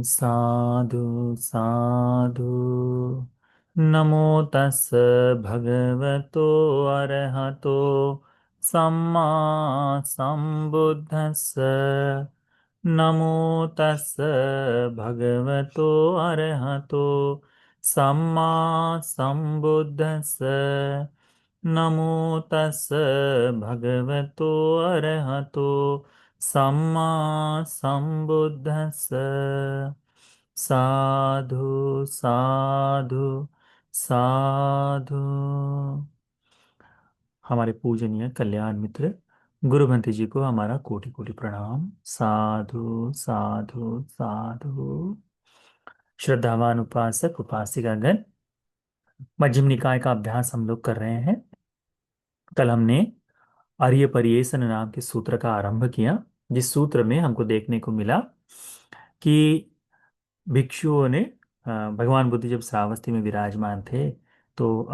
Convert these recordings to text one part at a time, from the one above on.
साधु साधु। नमो तस् भगवतो अरहतो सम्मा सम्बुद्धस्स। नमो तस् भगवतो अरहतो सम्मा सम्बुद्धस्स। नमो तस् भगवतो अरहतो सम्मा सम्बुद्धस्स। साधु साधु साधु। हमारे पूजनीय कल्याण मित्र गुरुभंते जी को हमारा कोटि कोटि प्रणाम। साधु साधु साधु। श्रद्धावान उपासक उपासिकागण, मध्यम निकाय का अभ्यास हम लोग कर रहे हैं। कल हमने आर्य परियेसन नाम के सूत्र का आरंभ किया, जिस सूत्र में हमको देखने को मिला कि भिक्षुओं ने भगवान बुद्ध जब श्रावस्ती में विराजमान थे तो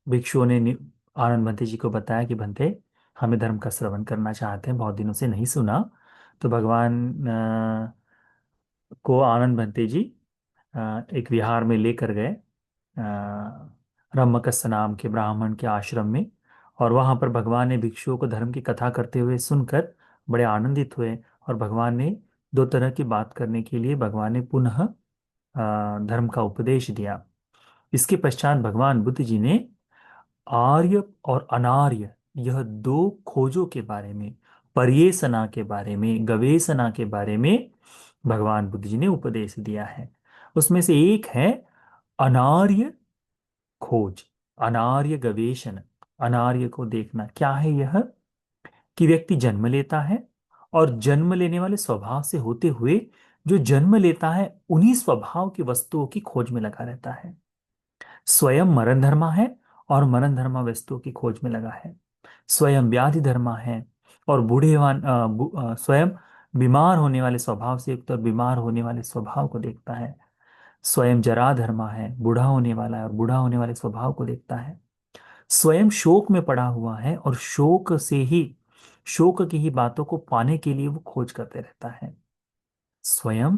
भिक्षुओं ने आनंद भंते जी को बताया कि भंते, हमें धर्म का श्रवण करना चाहते हैं, बहुत दिनों से नहीं सुना। तो भगवान को आनंद भंते जी एक विहार में लेकर गए, रम्मकस्य नाम के ब्राह्मण के आश्रम में। और वहां पर भगवान ने भिक्षुओं को धर्म की कथा करते हुए सुनकर बड़े आनंदित हुए। और भगवान ने दो तरह की बात करने के लिए भगवान ने पुनः धर्म का उपदेश दिया। इसके पश्चात भगवान बुद्ध जी ने आर्य और अनार्य, यह दो खोजों के बारे में, पर्येसना के बारे में, गवेषणा के बारे में भगवान बुद्ध जी ने उपदेश दिया है। उसमें से एक है अनार्य खोज, अनार्य गवेषण। अनार्य को देखना क्या है? यह कि व्यक्ति जन्म लेता है और जन्म लेने वाले स्वभाव से होते हुए जो जन्म लेता है उन्हीं स्वभाव की वस्तुओं की खोज में लगा रहता है। स्वयं मरण धर्मा है और मरण धर्मा वस्तुओं की खोज में लगा है। स्वयं व्याधि धर्मा है और स्वयं बीमार होने वाले स्वभाव से युक्त और बीमार होने वाले स्वभाव को देखता है। स्वयं जरा धर्मा है, बूढ़ा होने वाला है और बूढ़ा होने वाले स्वभाव को देखता है। स्वयं शोक में पड़ा हुआ है और शोक की ही बातों को पाने के लिए वो खोज करते रहता है। स्वयं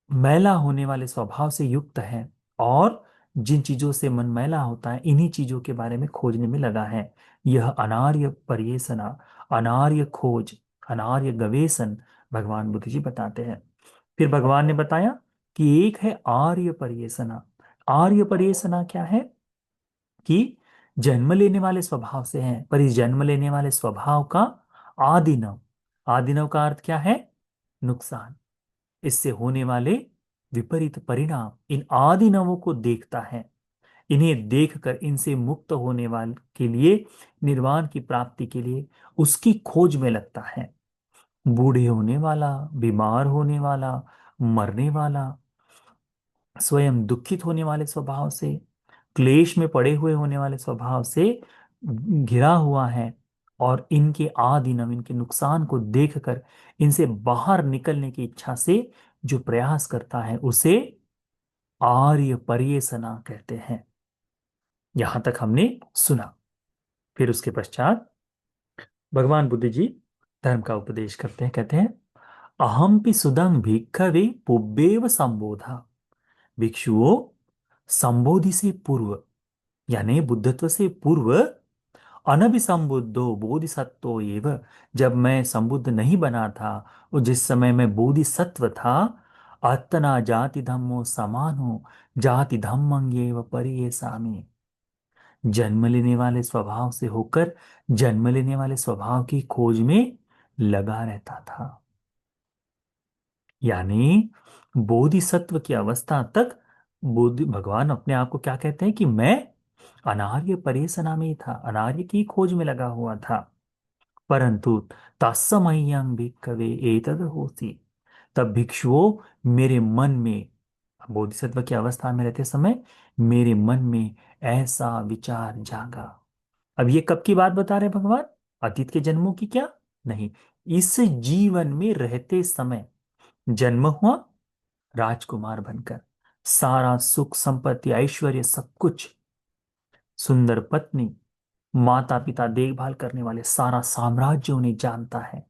मैला होने वाले स्वभाव से युक्त है और जिन चीजों से मन मैला होता है इन्हीं चीजों के बारे में खोजने में लगा है। यह अनार्य पर्येषणा, अनार्य खोज, अनार्य गवेषण भगवान बुद्ध जी बताते हैं। फिर भगवान ने बताया कि एक है आर्य पर्येषणा। आर्य पर्येषणा क्या है? कि जन्म लेने वाले स्वभाव से है, पर इस जन्म लेने वाले स्वभाव का आदिनव, आदिनव का अर्थ क्या है? नुकसान, इससे होने वाले विपरीत परिणाम, इन आदि नवों को देखता है। इन्हें देखकर इनसे मुक्त होने वाले के लिए, निर्वाण की प्राप्ति के लिए उसकी खोज में लगता है। बूढ़े होने वाला, बीमार होने वाला, मरने वाला, स्वयं दुखित होने वाले स्वभाव से, क्लेश में पड़े हुए होने वाले स्वभाव से घिरा हुआ है। और इनके आदिनव, इनके नुकसान को देखकर इनसे बाहर निकलने की इच्छा से जो प्रयास करता है उसे आर्य पर्येषणा कहते हैं। यहां तक हमने सुना। फिर उसके पश्चात भगवान बुद्ध जी धर्म का उपदेश करते हैं। कहते हैं, अहंपि सुदं भिक्खवे पुब्बेव संबोधा। भिक्षुओं, संबोधि से पूर्व, यानी बुद्धत्व से पूर्व, अनभिसंबुद्धो बोधिसत्वो एव, जब मैं संबुद्ध नहीं बना था और जिस समय मैं बोधिसत्व था, अत्तना जाति धम्मो समानो जाति धम्मंगेव परियेसामि। जन्म लेने वाले स्वभाव से होकर जन्म लेने वाले स्वभाव की खोज में लगा रहता था। यानी बोधिसत्व की अवस्था तक बोधि भगवान अपने आप को क्या कहते हैं कि मैं अनार्य परेशना में ही था, अनार्य की खोज में लगा हुआ था। परंतु तत्समयं भिक्खवे एतद होसी, तब भिक्षुओं मेरे मन में, बोधिसत्व की अवस्था में रहते समय मेरे मन में ऐसा विचार जागा। अब ये कब की बात बता रहे भगवान? अतीत के जन्मों की क्या? नहीं, इस जीवन में रहते समय जन्म हुआ राजकुमार बनकर, सारा सुख संपत्ति ऐश्वर्य सब कुछ, सुंदर पत्नी, माता पिता देखभाल करने वाले, सारा साम्राज्य उन्हें जानता है।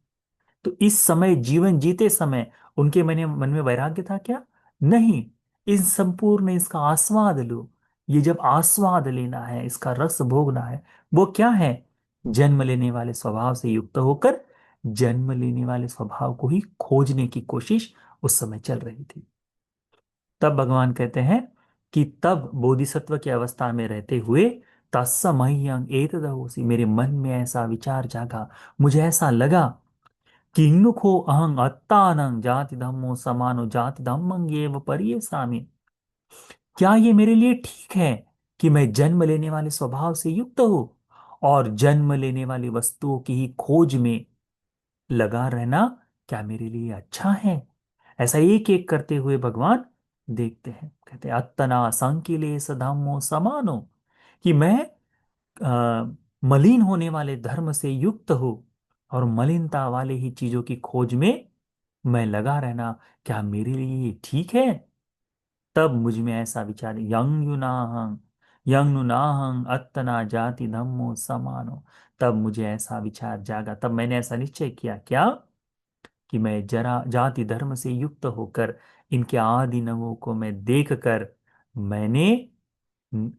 तो इस समय जीवन जीते समय उनके मन में वैराग्य था क्या? नहीं। इस संपूर्ण इसका आस्वाद लो। ये जब आस्वाद लेना है, इसका रस भोगना है, वो क्या है? जन्म लेने वाले स्वभाव से युक्त होकर जन्म लेने वाले स्वभाव को ही खोजने की कोशिश उस समय चल रही थी। तब भगवान कहते हैं कि तब बोधिसत्व की अवस्था में रहते हुए तत्समयं एतदहोसी, मेरे मन में ऐसा विचार जागा, मुझे ऐसा लगा कि इन्नुखो अहं अत्तानं जाति धम्मो समानो जाति धम्मं एव पर्येसामि। क्या ये मेरे लिए ठीक है कि मैं जन्म लेने वाले स्वभाव से युक्त हूं और जन्म लेने वाली वस्तुओं की ही खोज में लगा रहना? क्या मेरे लिए अच्छा है? ऐसा एक एक करते हुए भगवान देखते हैं। कहते हैं अत्तना संकिलेश धम्मो समानो, कि मैं मलिन होने वाले धर्म से युक्त हूं और मलिनता वाले ही चीजों की खोज में मैं लगा रहना क्या मेरे लिए ये ठीक है? तब मुझ में ऐसा विचार, यंग युनाहं अत्तना जाति धम्मो समानो, तब मुझे ऐसा विचार जागा, तब मैंने ऐसा निश्चय किया क्या, कि मैं जरा जाति धर्म से युक्त होकर इनके आदि नवों को मैं देख कर मैंने न-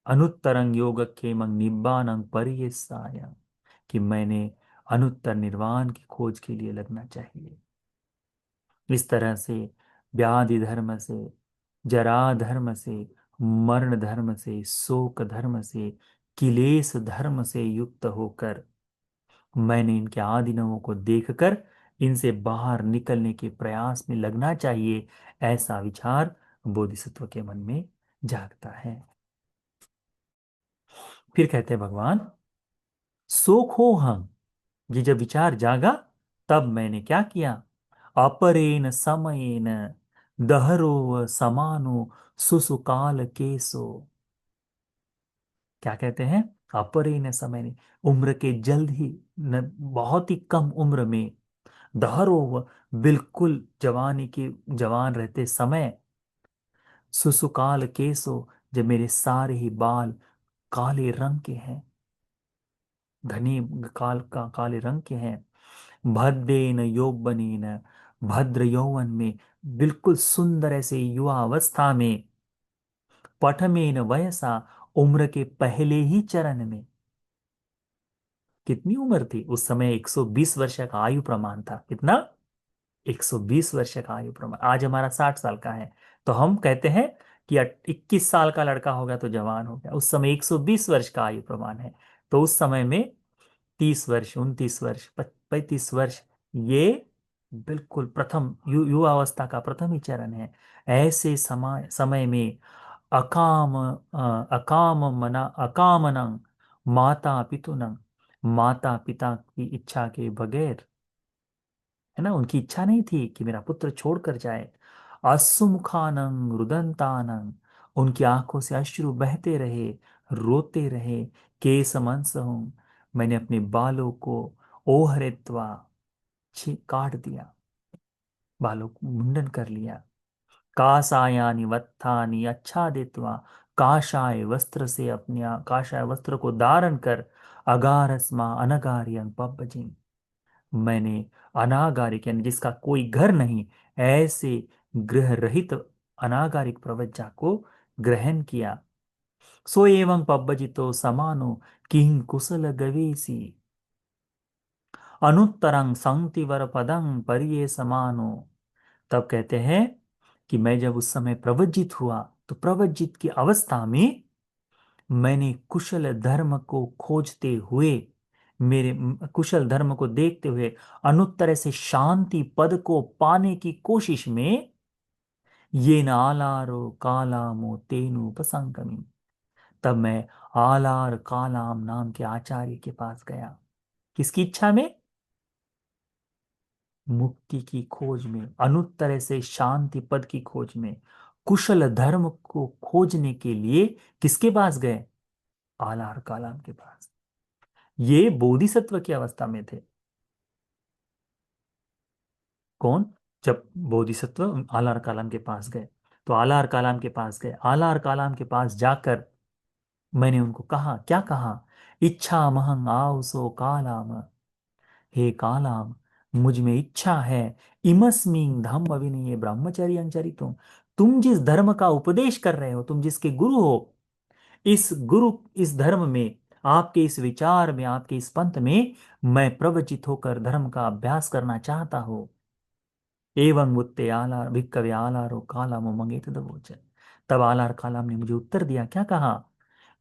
अनुत्तरंग योगक्षेमं निब्बानं पर्येसाय, कि मैंने अनुत्तर निर्वाण की खोज के लिए लगना चाहिए। इस तरह से व्याधि धर्म से, जरा धर्म से, मरण धर्म से, शोक धर्म से, किलेश धर्म से युक्त होकर मैंने इनके आदिनवों को देखकर इनसे बाहर निकलने के प्रयास में लगना चाहिए, ऐसा विचार बोधिसत्व के मन में जागता है। फिर कहते हैं भगवान, सोखो हम, ये जब विचार जागा तब मैंने क्या किया? अपरेण समयेन दहरो समानो सुसुकाल केसो। क्या कहते हैं? अपरेण समय ने, उम्र के जल्द ही, बहुत ही कम उम्र में, दहरो, बिल्कुल जवानी के जवान रहते समय, सुसुकाल केसो, जब मेरे सारे ही बाल काले रंग के हैं, घने काले रंग के हैं, भद्रेन यौवनेन, भद्र यौवन में, बिल्कुल सुंदर ऐसे युवा अवस्था में, पठमेन वयसा, उम्र के पहले ही चरण में। कितनी उम्र थी उस समय? 120 वर्ष का आयु प्रमाण था। कितना? 120 वर्ष का आयु प्रमाण। आज हमारा 60 साल का है, तो हम कहते हैं कि 21 साल का लड़का होगा तो जवान हो गया। उस समय 120 वर्ष का आयु प्रमाण है। तो उस समय में 30 वर्ष, 29 वर्ष, 35 वर्ष, ये बिल्कुल प्रथम युवावस्था का प्रथम ही चरण है। ऐसे समय में अकाम मना अकामनं माता पितुनं, माता पिता की इच्छा के बगैर, है ना, उनकी इच्छा नहीं थी कि मेरा पुत्र छोड़कर जाए। असुमुखानं रुदंतानं, उनकी आंखों से अश्रु बहते रहे, रोते रहे। केसमंस हूं, मैंने अपने बालों को ओहरेत्वा, काट दिया, बालों को मुंडन कर लिया। कासायानी वत्थानी आच्छादित्वा, काषाय वस्त्र से, अपने काषाय वस्त्र को धारण कर, अगारस्मा अनगारियं पब्बजिं, मैंने अनागारिक यानी जिसका कोई घर नहीं, ऐसे गृह रहित अनागारिक प्रवज्जा को ग्रहण किया। सो एवं पब्बजितो समानो किं कुशल गवेसी, अनुत्तरं संतिवर पदं परिये समानो। तब कहते हैं कि मैं जब उस समय प्रवज्जित हुआ, तो प्रवज्जित की अवस्था में मैंने कुशल धर्म को खोजते हुए, मेरे कुशल धर्म को देखते हुए, अनुत्तर से शांति पद को पाने की कोशिश में, ये न आलारो कालामो तेनु उपसंगमी, तब मैं आलार कालाम नाम के आचार्य के पास गया। किसकी इच्छा में? मुक्ति की खोज में, अनुत्तर से शांति पद की खोज में, कुशल धर्म को खोजने के लिए किसके पास गए? आलार कालाम के पास। ये बोधिसत्व की अवस्था में थे। कौन? जब बोधिसत्व आलार कालाम के पास गए, तो आलार कालाम के पास गए, आलार कालाम के पास जाकर मैंने उनको कहा, क्या कहा? इच्छा महंग आओ सो कालाम, हे कालाम, मुझ में इच्छा है। इमस्मिंग धम्म विनय ब्रह्मचर्य चरितुम। तुम जिस धर्म का उपदेश कर रहे हो, तुम जिसके गुरु हो, इस गुरु, इस धर्म में, आपके इस विचार में, आपके इस पंथ में मैं प्रवचित होकर धर्म का अभ्यास करना चाहता हूं। एवं मुत्ते आलार भिक्कवे आलारो कालामो मंगेत दबोच। तब आलार कालाम ने मुझे उत्तर दिया, क्या कहा?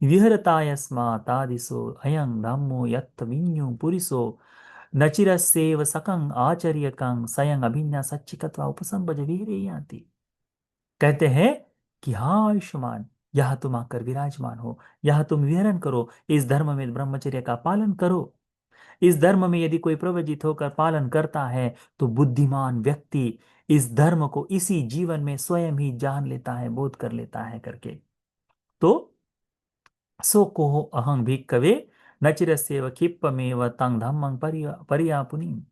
विहरतायस्मातादिसो अयं धम्मो यत् विඤ्ञो पुरिसो नचिरस्येव सकं आचर्यकं स्वयं अभिन्या सच्चिकत्वा उपसंपज विहरेयाति। कहते हैं कि हाँ आयुष्मान, यह तुम आकर विराजमान हो, यह तुम विहरण करो, इस धर्म में ब्रह्मचर्य का पालन करो। इस धर्म में यदि कोई प्रवजित होकर पालन करता है तो बुद्धिमान व्यक्ति इस धर्म को इसी जीवन में स्वयं ही जान लेता है, बोध कर लेता है करके। तो सो कोह अहं भिक्कवे नचिरस्येव क्षिप्पमेव तं धम्मं पर्यापुनी।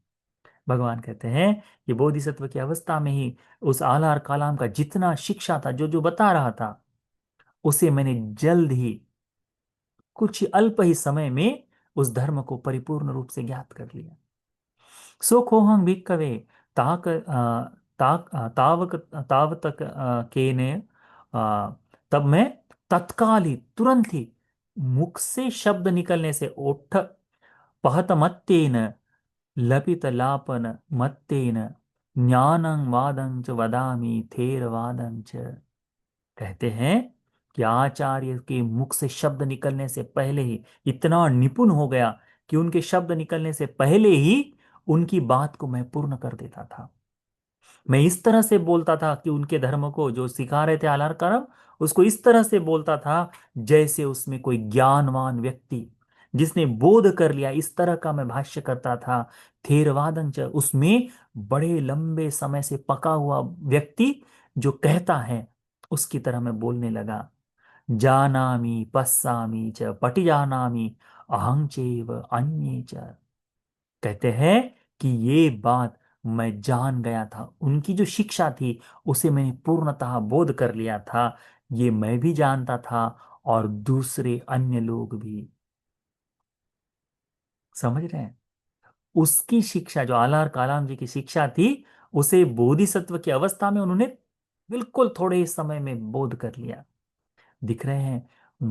भगवान कहते हैं कि बोधिसत्व की अवस्था में ही उस आलार कालाम का जितना शिक्षा था, जो जो बता रहा था, उसे मैंने जल्द ही, कुछ ही अल्प ही समय में उस धर्म को परिपूर्ण रूप से ज्ञात कर लिया। सो खोहं भिक्कवे ताक तावक तावतक केने तब मैं तत्काल ही, तुरंत ही, मुख से शब्द निकलने से, ओठ पहत मत्तेन लपित लापन मत्तेन ज्ञानं वादं च वदामि थेरवादं च। कहते हैं कि आचार्य के मुख से शब्द निकलने से पहले ही इतना निपुण हो गया कि उनके शब्द निकलने से पहले ही उनकी बात को मैं पूर्ण कर देता था। मैं इस तरह से बोलता था कि उनके धर्म को जो सिखा रहे थे आलार करम, उसको इस तरह से बोलता था जैसे उसमें कोई ज्ञानवान व्यक्ति जिसने बोध कर लिया, इस तरह का मैं भाष्य करता था। थेरवादन च, उसमें बड़े लंबे समय से पका हुआ व्यक्ति जो कहता है, उसकी तरह मैं बोलने लगा। जानामि पस्सामि च पटिजानामि अहं चैव अन्ये च। कहते हैं कि ये बात मैं जान गया था, उनकी जो शिक्षा थी उसे मैंने पूर्णतः बोध कर लिया था। ये मैं भी जानता था और दूसरे अन्य लोग भी। समझ रहे हैं? उसकी शिक्षा, जो आलार कालाम जी की शिक्षा थी, उसे बोधिसत्व की अवस्था में उन्होंने बिल्कुल थोड़े ही समय में बोध कर लिया। दिख रहे हैं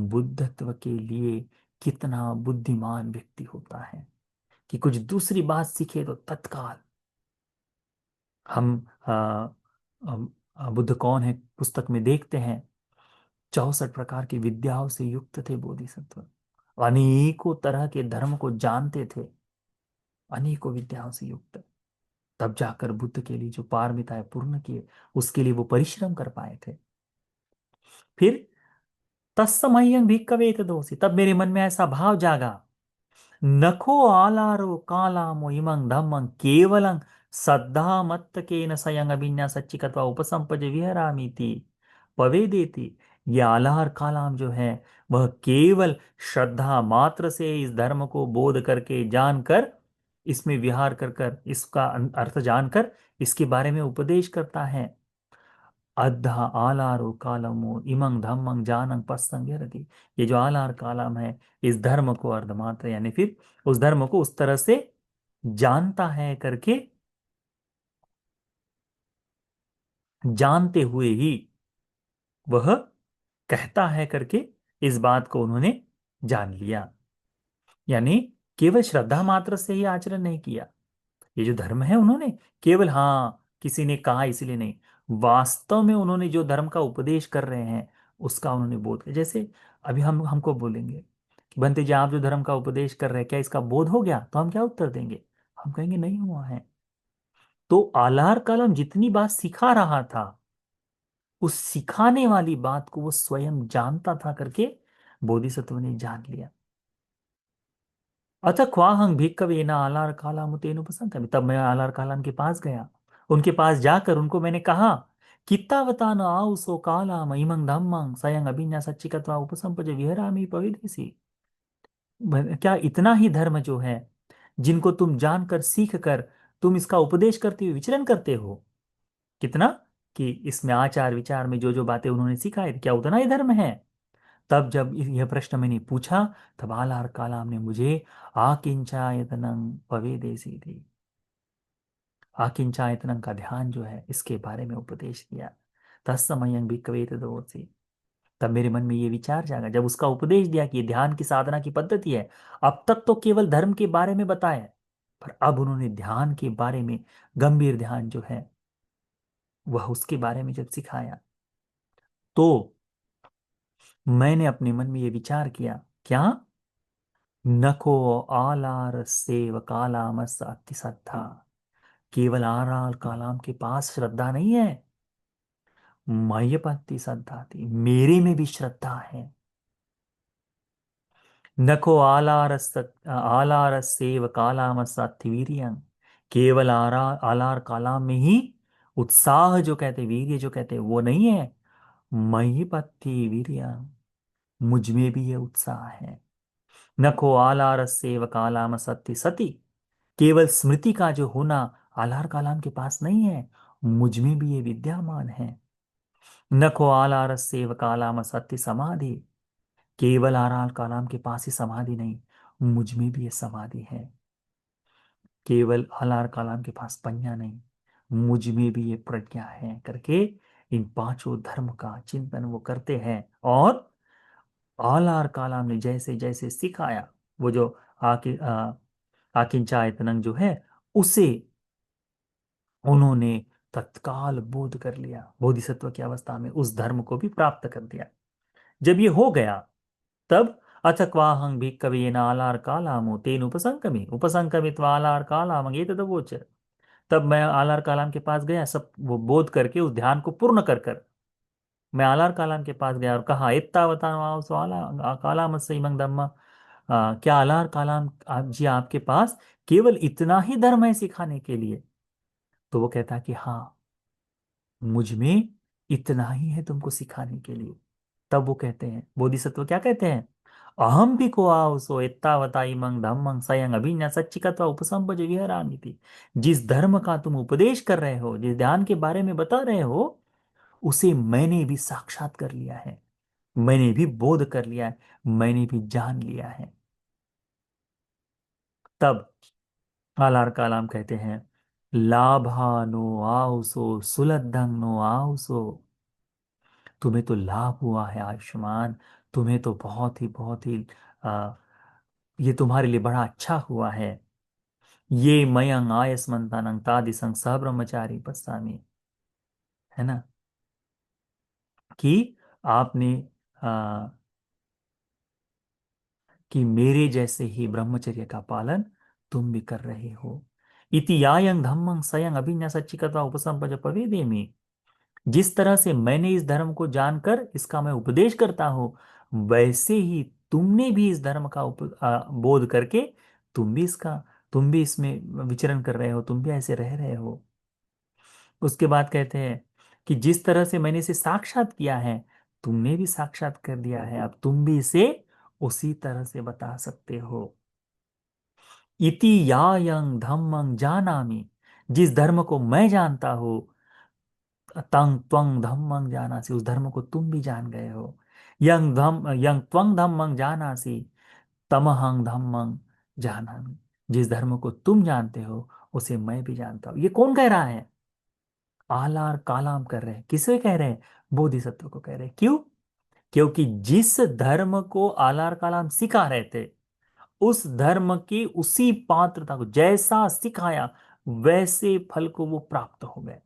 बुद्धत्व के लिए कितना बुद्धिमान व्यक्ति होता है, कि कुछ दूसरी बात सीखे तो तत्काल। हम बुद्ध कौन है पुस्तक में देखते हैं, 64 प्रकार की विद्याओं से युक्त थे बोधिसत्व। अनेकों तरह के धर्म को जानते थे, अनेकों विद्याओं से युक्त। तब जाकर बुद्ध के लिए जो पारमिताएं पूर्ण किए, उसके लिए वो परिश्रम कर पाए थे। फिर तत्समयं भिक्खवे तदोषि, तब मेरे मन में ऐसा भाव जागा, नखो आलारो कालामो इमं धम्मं केवलं सद्धा मत्तकेन स्वयं अभिन्यासच्चिकत्वा उपसंपज विहरामीति पवेदेति। ये आलार कालाम जो है, वह केवल श्रद्धा मात्र से इस धर्म को बोध करके जानकर, इसमें विहार कर कर, इसका अर्थ जानकर इसके बारे में उपदेश करता है। अद्धा आलारो कालमो इमं धम्मं जानं पස්සं विहरति। ये जो आलार कालम है, इस धर्म को अर्धमात्र, यानी फिर उस धर्म को उस तरह से जानता है करके, जानते हुए ही वह कहता है करके, इस बात को उन्होंने जान लिया। यानी केवल श्रद्धा मात्र से ही आचरण नहीं किया। ये जो धर्म है, उन्होंने केवल, हाँ, किसी ने कहा इसलिए नहीं, वास्तव में उन्होंने जो धर्म का उपदेश कर रहे हैं उसका उन्होंने बोध किया। जैसे अभी हम हमको बोलेंगे कि बंते जी, आप जो धर्म का उपदेश कर रहे हैं, क्या इसका बोध हो गया? तो हम क्या उत्तर देंगे? हम कहेंगे नहीं हुआ है। तो आलार कलम जितनी बात सिखा रहा था, उस सिखाने वाली बात को वो स्वयं जानता था करके बोधिसत्व ने जान लिया। अतः क्वाहं भिक्खवे न आलार कालाम तेन उपसंग। तब मैं आलार कालाम के पास गया, उनके पास जाकर उनको मैंने कहा, कित्तावता न आउसो कालाम इमं धम्मं स्वयं अभिन्या सच्चिकत्वा उपसंपज विहरामि पविदेसी। क्या इतना ही धर्म जो है, जिनको तुम जानकर सीख कर तुम इसका उपदेश करते हुए विचरण करते हो, कितना, कि इसमें आचार विचार में जो जो बातें उन्होंने सिखाई, क्या उतना ही धर्म है? तब जब यह प्रश्न मैंने पूछा, तब आलार कालाम ने मुझे आकिंचायतनं पवेदेसी थी, आकिंचायतनं का ध्यान जो है इसके बारे में उपदेश दिया। तत्समयं भिक्खवे तदोसी। तब मेरे मन में ये विचार जागा, जब उसका उपदेश दिया कि ये ध्यान की साधना की पद्धति है। अब तक तो केवल धर्म के बारे में बताया, पर अब उन्होंने ध्यान के बारे में, गंभीर ध्यान जो है वह उसके बारे में जब सिखाया, तो मैंने अपने मन में ये विचार किया, क्या नको आलार सेव कालामस अति श्रद्धा। केवल आलार कालाम के पास श्रद्धा नहीं है, मय्यपति श्रद्धा थी, मेरे में भी श्रद्धा है। नको आलार सेव कालामस अति वीर्यं। केवल आलार कालाम में ही उत्साह जो कहते, वीर्य जो कहते वो नहीं है। मय्यपति वीर्य, मुझ में भी ये उत्साह है। नको आलार सेव कालाम सत्य सती। केवल स्मृति का जो होना आलार कालाम के पास नहीं है, मुझ में भी ये विद्यमान है। नको आलार सेव कालाम सत्य समाधि। केवल आलार कालाम के पास ही समाधि नहीं, मुझ में भी ये समाधि है। केवल आलार कालाम के पास प्रज्ञा नहीं, मुझ में भी ये प्रज्ञा है करके इन पांचों धर्म का चिंतन वो करते हैं। और आलार कालाम ने जैसे जैसे सिखाया, वो जो आकिंचायतनं जो है उसे उन्होंने तत्काल बोध कर लिया, बोधिसत्व की अवस्था में उस धर्म को भी प्राप्त कर दिया। जब ये हो गया, तब अथ क्वाहं भिक्खवे नालार कालामो तेन उपसंकमी उपसंकमित्वा आलार कालामं एतदवोच। तब मैं आलार कालाम के पास गया, सब वो बोध करके उस ध्यान को पूर्ण कर कर मैं आलार कालाम के पास गया और कहा, एत्तावता आला कालाम इमं धम्म। क्या आलार कालाम आप जी आपके पास केवल इतना ही धर्म है सिखाने के लिए? तो वो कहता कि हाँ, मुझ में इतना ही है तुमको सिखाने के लिए। तब वो कहते हैं, बोधिसत्व क्या कहते हैं, अहम भी को आओ एत्तावता इमं धम्मं स्वयं अभिज्ञा सच्चिकत्वा उपसंपज विहरामि थी। जिस धर्म का तुम उपदेश कर रहे हो, जिस ध्यान के बारे में बता रहे हो, उसे मैंने भी साक्षात कर लिया है, मैंने भी बोध कर लिया है, मैंने भी जान लिया है। तब आलार कालाम कहते हैं, लाभा नो आओसो सुलद्धं नो आओसो। तुम्हें तो लाभ हुआ है आयुष्मान, तुम्हें तो बहुत ही आ, ये तुम्हारे लिए बड़ा अच्छा हुआ है। ये मयंग आयस्मंतानंग तादिसंग सब्रह्मचारी पस्सामी। है ना, कि आपने आ, कि मेरे जैसे ही ब्रह्मचर्य का पालन तुम भी कर रहे हो। इति यायंग धम्मंग सयंग अभिन्या सच्चिकता उपसंपज पवेदेमि। जिस तरह से मैंने इस धर्म को जानकर इसका मैं उपदेश करता हूं, वैसे ही तुमने भी इस धर्म का बोध करके तुम भी इसमें विचरण कर रहे हो, तुम भी ऐसे रह रहे हो। उसके बाद कहते हैं कि जिस तरह से मैंने इसे साक्षात किया है, तुमने भी साक्षात कर दिया है, अब तुम भी इसे उसी तरह से बता सकते हो। इति यायं धम्मं जानामि। जिस धर्म को मैं जानता हूं, तंग त्वंग धम्मं जानासि, उस धर्म को तुम भी जान गए हो। यंग त्वंग धम्मं जानासि, तमहंग धम्मं जानामि। जिस धर्म को तुम जानते हो, उसे मैं भी जानता हूं। ये कौन कह रहा है? आलार कालाम कर रहे हैं। किसे कह रहे हैं? बोधिसत्व को कह रहे हैं। क्यों? क्योंकि जिस धर्म को आलार कालाम सिखा रहे थे, उस धर्म की उसी पात्रता को जैसा सिखाया, वैसे फल को वो प्राप्त हो गए।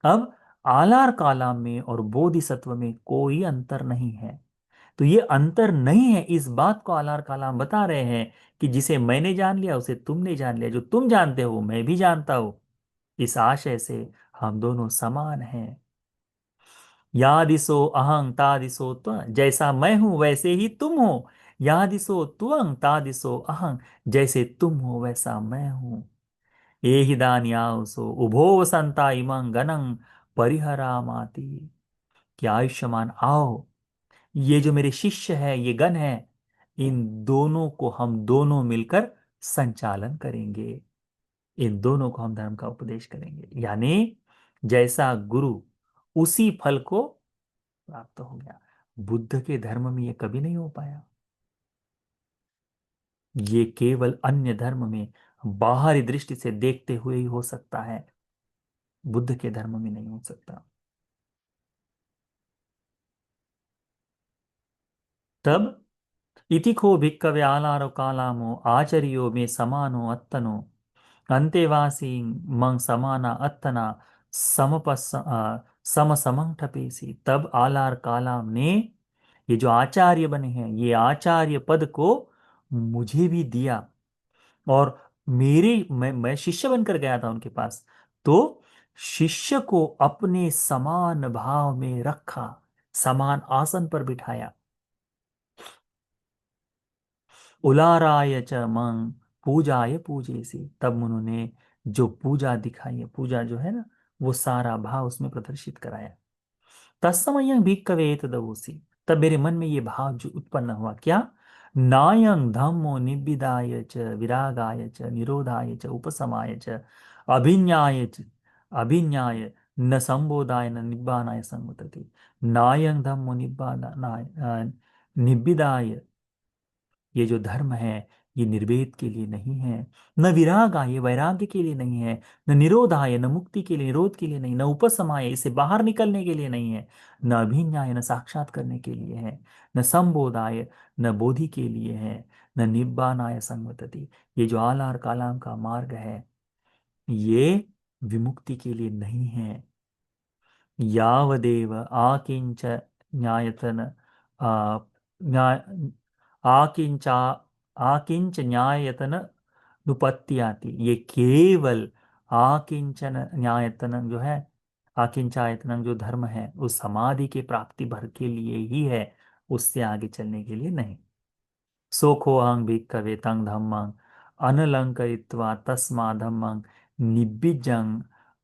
अब आलार कालाम में और बोधिसत्व में कोई अंतर नहीं है। तो ये अंतर नहीं है, इस बात को आलार कालाम बता रहे हैं कि जिसे मैंने जान लिया उसे तुमने जान लिया, जो तुम जानते हो मैं भी जानता हूं। इस आशय से हम दोनों समान हैं। या दिशो अहं ता दिशो त्वं, जैसा मैं हूं वैसे ही तुम हो। या दिशो त्वं ता दिशो अहं, जैसे तुम हो वैसा मैं हूं। एहि दान्यासो उभो वसंता इमं गणं परिहरामाति। कि आयुष्मान आओ, ये जो मेरे शिष्य है, ये गण है, इन दोनों को हम दोनों मिलकर संचालन करेंगे। इन दोनों को हम धर्म का उपदेश करेंगे। यानी जैसा गुरु, उसी फल को प्राप्त हो गया। बुद्ध के धर्म में ये कभी नहीं हो पाया। ये केवल अन्य धर्म में बाहरी दृष्टि से देखते हुए ही हो सकता है, बुद्ध के धर्म में नहीं हो सकता। तब इतिको भिक्कवे आलारो कालामो आचर्यो में समानो अत्तनो अंतेवासी मंग समाना अत्तना समपस समसमं ठपेसी। तब आलार कालाम ने, ये जो आचार्य बने हैं, ये आचार्य पद को मुझे भी दिया। और मैं शिष्य बनकर गया था उनके पास। तो शिष्य को अपने समान भाव में रखा, समान आसन पर बिठाया। उलाराय च मंग पूजाय पूजेसी। तब उन्होंने जो पूजा दिखाई है, पूजा जो है ना, वो सारा भाव उसमें प्रदर्शित कराया। तत्समयं भिक्खवे एतदवोसी। तब मेरे मन में ये भाव जो उत्पन्न हुआ, क्या? नायं धम्मो निब्बिदाय च विरागाय च निरोधाय च उपशमाय च अभिन्याय च अभिन्याय न संबोधाय न निब्बानाय संगतति। नायं धम्मो निब्बिदाय, ये जो धर्म है ये निर्वेद के लिए नहीं है। न विरागाय, ये वैराग्य के लिए नहीं है। न निरोधाय, न मुक्ति के लिए, निरोध के लिए नहीं। न उपशमाय, इसे बाहर निकलने के लिए नहीं है। न अभिन्याय, न साक्षात करने के लिए है। न संबोधाय, न बोधि के लिए है। न निब्बानाय संवतति, ये जो आलार कालाम का मार्ग है ये विमुक्ति के लिए नहीं है। यावदेव आकिंच न्यायतन आ, न्याय आकिंचा आकिंच न्यायतन नुपत्ति आती, ये केवल आकिंचन न्यायतन जो है, आकिंचायतन जो धर्म है उस समाधि के प्राप्ति भर के लिए ही है, उससे आगे चलने के लिए नहीं। सोखोऽहं भिक्खवे तं धम्मं अनलंकरित्वा तस्मा धम्मं निब्बिजं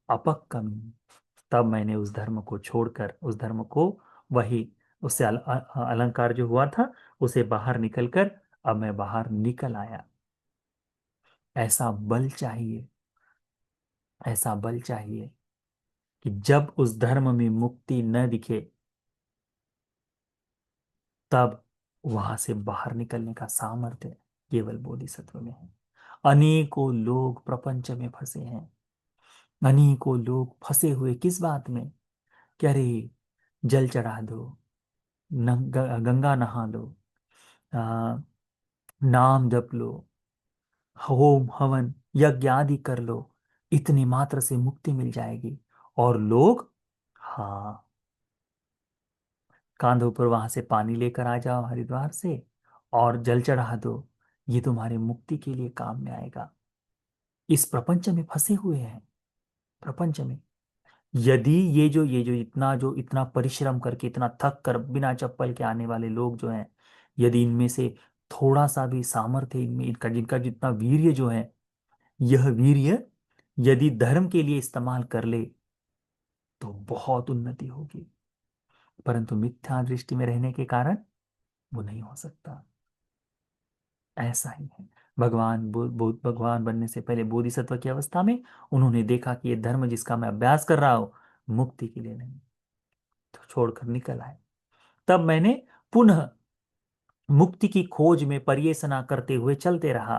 अपक्कमी। तब मैंने उस धर्म को छोड़कर, उस धर्म को, वही उससे अलंकार जो हुआ था उसे बाहर निकलकर अब मैं बाहर निकल आया। ऐसा बल चाहिए, ऐसा बल चाहिए कि जब उस धर्म में मुक्ति न दिखे तब वहां से बाहर निकलने का सामर्थ्य केवल बोधिसत्व में है। अनेकों लोग प्रपंच में फंसे हैं। अनेकों लोग फंसे हुए किस बात में? कि अरे जल चढ़ा दो, गंगा नहा लो, आ, नाम जप लो, होम हवन यज्ञ आदि कर लो, इतनी मात्र से मुक्ति मिल जाएगी। और लोग, हाँ, कांधों पर वहां से पानी लेकर आ जाओ हरिद्वार से और जल चढ़ा दो, ये तुम्हारे मुक्ति के लिए काम में आएगा। इस प्रपंच में फंसे हुए हैं, प्रपंच में। यदि ये जो इतना परिश्रम करके, इतना थक कर बिना चप्पल के आने वाले लोग जो हैं, यदि इनमें से थोड़ा सा भी सामर्थ्य इनमें, इनका जिनका जितना वीर्य जो है, यह वीर्य यदि धर्म के लिए इस्तेमाल कर ले तो बहुत उन्नति होगी। परंतु मिथ्या दृष्टि में रहने के कारण वो नहीं हो सकता। ऐसा ही है। भगवान बनने से पहले बोधिसत्व की अवस्था में उन्होंने देखा कि ये धर्म जिसका मैं अभ्यास कर रहा हूं मुक्ति के लिए नहीं, तो छोड़कर निकल आए। तब मैंने पुनः मुक्ति की खोज में पर्येषणा करते हुए चलते रहा।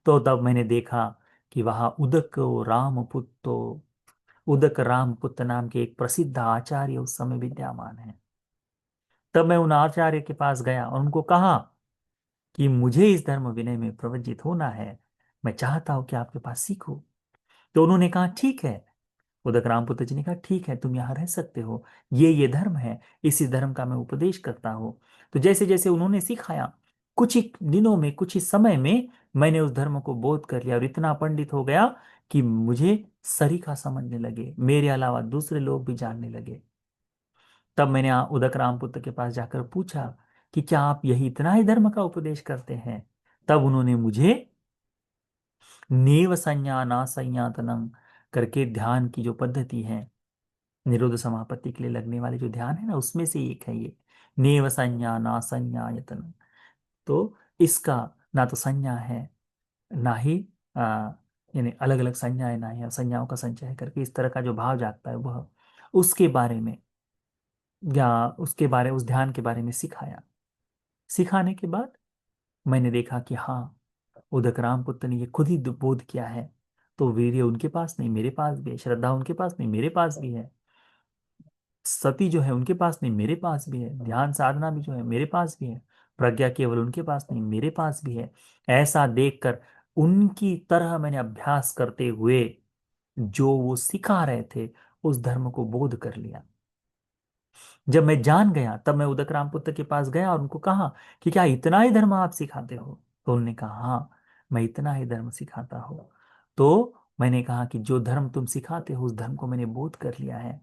तो तब मैंने देखा कि वहां उदक रामपुत्र नाम के एक प्रसिद्ध आचार्य उस समय विद्यमान है। तब मैं उन आचार्य के पास गया और उनको कहा कि मुझे इस धर्म विनय में प्रवृत्त होना है, मैं चाहता हूं कि आपके पास सीखूं। तो उन्होंने कहा ठीक है, उदक रामपुत्र जी ने कहा ठीक है, तुम यहाँ रह सकते हो, ये धर्म है, इसी धर्म का मैं उपदेश करता हूँ। तो जैसे जैसे उन्होंने सिखाया, कुछ ही दिनों में, कुछ ही समय में मैंने उस धर्म को बोध कर लिया और इतना पंडित हो गया कि मुझे सरीखा समझने लगे, मेरे अलावा दूसरे लोग भी जानने लगे। तब मैंने उदक रामपुत्र के पास जाकर पूछा कि क्या आप यही इतना ही धर्म का उपदेश करते हैं? तब उन्होंने मुझे नेव संज्ञा ना संज्ञातनम करके ध्यान की जो पद्धति है, निरोध समापत्ति के लिए लगने वाले जो ध्यान है ना, उसमें से एक है ये नेव संज्ञा ना संज्ञायतनम। तो इसका ना तो संज्ञा है, ना ही आ, यानी अलग अलग संज्ञाएं ना है, संज्ञाओं का संचय करके इस तरह का जो भाव जागता है वह, उसके बारे में, या उसके बारे, उस ध्यान के बारे में सिखाया। सिखाने के बाद मैंने देखा कि हाँ, उदकराम पुत्र ने ये खुद ही बोध किया है। तो वीर्य उनके पास नहीं, मेरे पास भी है। श्रद्धा उनके पास नहीं, मेरे पास भी है। सती जो है उनके पास नहीं, मेरे पास भी है। ध्यान साधना भी जो है मेरे पास भी है। प्रज्ञा केवल उनके पास नहीं, मेरे पास भी है। ऐसा देखकर उनकी तरह मैंने अभ्यास करते हुए जो वो सिखा रहे थे उस धर्म को बोध कर लिया। जब मैं जान गया तब मैं उदक राम पुत्र के पास गया और उनको कहा कि क्या इतना ही धर्म आप सिखाते हो? तो उन्होंने कहा हाँ, मैं इतना ही धर्म सिखाता हूँ। तो मैंने कहा कि जो धर्म तुम सिखाते हो उस धर्म को मैंने बोध कर लिया है।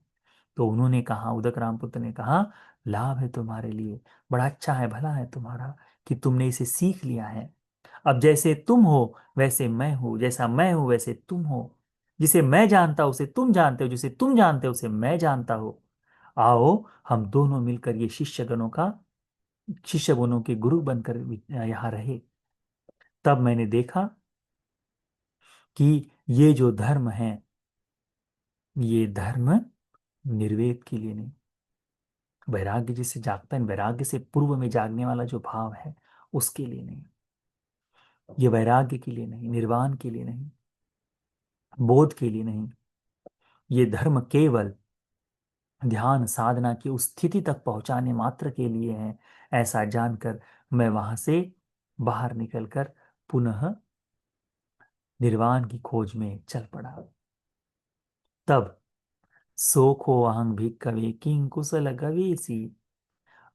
तो उन्होंने कहा, उदक रामपुत्र ने कहा, लाभ है तुम्हारे लिए, बड़ा अच्छा है, भला है तुम्हारा कि तुमने इसे सीख लिया है। अब जैसे तुम हो वैसे मैं हूं, जैसा मैं हूं वैसे तुम हो। जिसे मैं जानता हूं उसे तुम जानते हो, जिसे तुम जानते हो उसे मैं जानता हूं। आओ हम दोनों मिलकर ये शिष्यगणों के गुरु बनकर यहाँ रहे। तब मैंने देखा कि ये जो धर्म है, ये धर्म निर्वेद के लिए नहीं, वैराग्य जिससे जागता है, वैराग्य से पूर्व में जागने वाला जो भाव है उसके लिए नहीं। ये वैराग्य के लिए नहीं, निर्वाण के लिए नहीं, बोध के लिए नहीं। ये धर्म केवल ध्यान साधना की उस स्थिति तक पहुंचाने मात्र के लिए है। ऐसा जानकर मैं वहां से बाहर निकलकर पुनः निर्वाण की खोज में चल पड़ा। तब सोखो अहं भिक्खवे किं कुशल गवेषि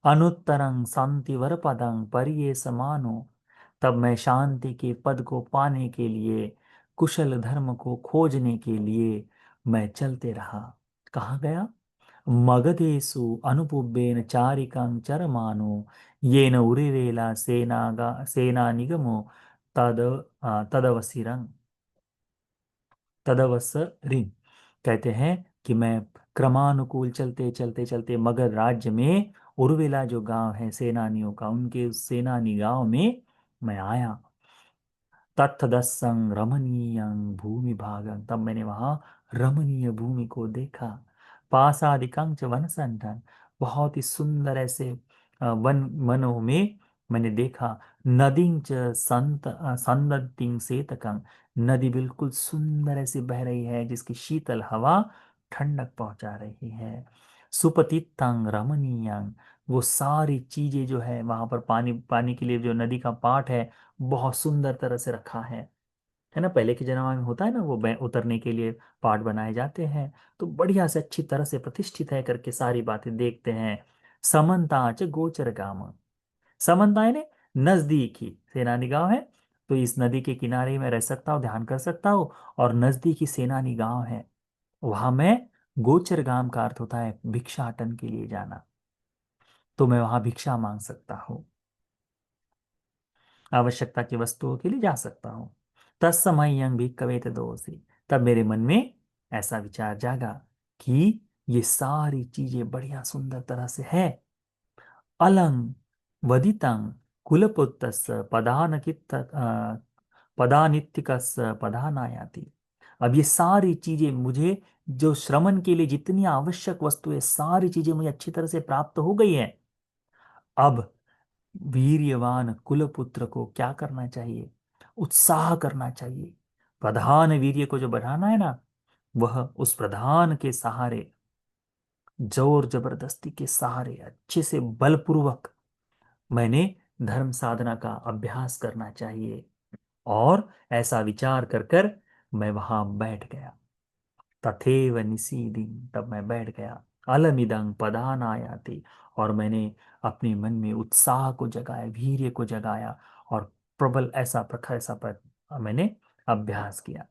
अनुत्तरं शांति वर पदं परिये समानो। तब मैं शांति के पद को पाने के लिए, कुशल धर्म को खोजने के लिए मैं चलते रहा। कहाँ गया? मगधेषु अनुपुब्बेन चारिकां चरमानो येन उरिरेला सेना निगमो तद तदवसिरं तदवसरिं। कहते हैं कि मैं क्रमानुकूल चलते चलते चलते मगध राज्य में उर्विला जो गांव है सेनानियों का, उनके उस सेनानी गांव में मैं आया। तत्थदस्सं रमणीयं भूमि भागं। तब मैंने वहां रमणीय भूमि को देखा। पासादिकं च वन संतन। बहुत ही सुंदर ऐसे वन वनों में मैंने देखा। नदीं च सन्दन्तीं सेतकं। नदी बिल्कुल सुंदर ऐसे बह रही है जिसकी शीतल हवा ठंडक पहुंचा रही है। सुपतितं रमणीयं। वो सारी चीजें जो है वहां पर, पानी पानी के लिए जो नदी का पाट है बहुत सुंदर तरह से रखा है ना। पहले के जमाने में होता है ना, वो उतरने के लिए पार्ट बनाए जाते हैं। तो बढ़िया से अच्छी तरह से प्रतिष्ठित है करके सारी बातें देखते हैं। समन्ताच गोचर गाम। समन्ता यानी नजदीक ही सेनानी गांव है। तो इस नदी के किनारे में रह सकता हूँ, ध्यान कर सकता हूँ। और नजदीक ही सेनानी गांव है। वहां मैं, गोचर गाम का अर्थ होता है भिक्षाटन के लिए जाना। तो मैं वहां भिक्षा मांग सकता हूँ, आवश्यकता की वस्तुओं के लिए जा सकता हूं। तत्समय यंग भी कवेत दोषी। तब मेरे मन में ऐसा विचार जागा कि ये सारी चीजें बढ़िया सुंदर तरह से है। अलंग वदितं कुलपुत्रस्य पदानित्यकस्य पदानायाति। अब ये सारी चीजें मुझे, जो श्रमण के लिए जितनी आवश्यक वस्तु है, सारी चीजें मुझे अच्छी तरह से प्राप्त हो गई है। अब वीर्यवान कुलपुत्र को क्या करना चाहिए? उत्साह करना चाहिए। प्रधान वीर्य को जो बढ़ाना है ना, वह उस प्रधान के सहारे, जोर जबरदस्ती के सहारे, अच्छे से बलपूर्वक मैंने धर्म साधना का अभ्यास करना चाहिए। और ऐसा विचार कर कर मैं वहां बैठ गया। तथेव निसीदिन। तब मैं बैठ गया। अलमिदं पदानायाति। और मैंने अपने मन में उत्साह को जगाया, वीर्य को जगाया, और प्रबल ऐसा प्रखर ऐसा मैंने अभ्यास किया।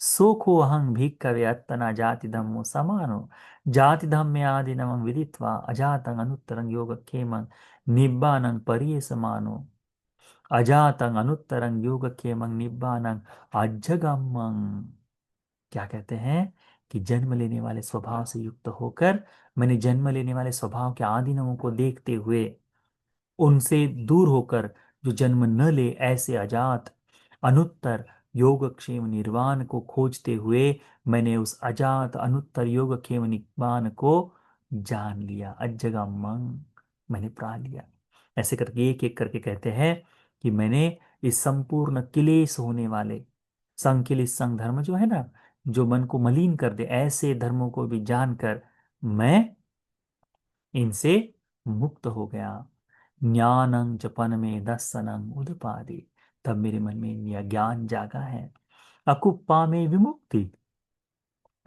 सोखो अहं भिक्खवे अत्तना जाति धम्मो समानो। जाति धम्मे आदि नमं विदित्वा अजातं अनुत्तरं योगक्षेमं निब्बानं परियेसमानो। अजातं अनुत्तरं योगक्षेमं निब्बानं अजगमं। क्या कहते हैं कि जन्म लेने वाले स्वभाव से युक्त होकर मैंने जन्म लेने वाले स्वभाव के आदिनों को देखते हुए, उनसे दूर होकर जो जन्म न ले ऐसे अजात अनुत्तर योगक्षेम निर्वाण को खोजते हुए मैंने उस अजात अनुत्तर योगक्षेम निर्वाण को जान लिया। अजगमं, मैंने पा लिया। ऐसे करके एक एक करके कहते हैं कि मैंने इस संपूर्ण क्लेश होने वाले संकिलित संग धर्म जो है ना, जो मन को मलिन कर दे, ऐसे धर्मों को भी जानकर मैं इनसे मुक्त हो गया। ज्ञानं जपन में दर्शनं उदपादि, तब मेरे मन में यह ज्ञान जागा है। अकुप्पा में विमुक्ति,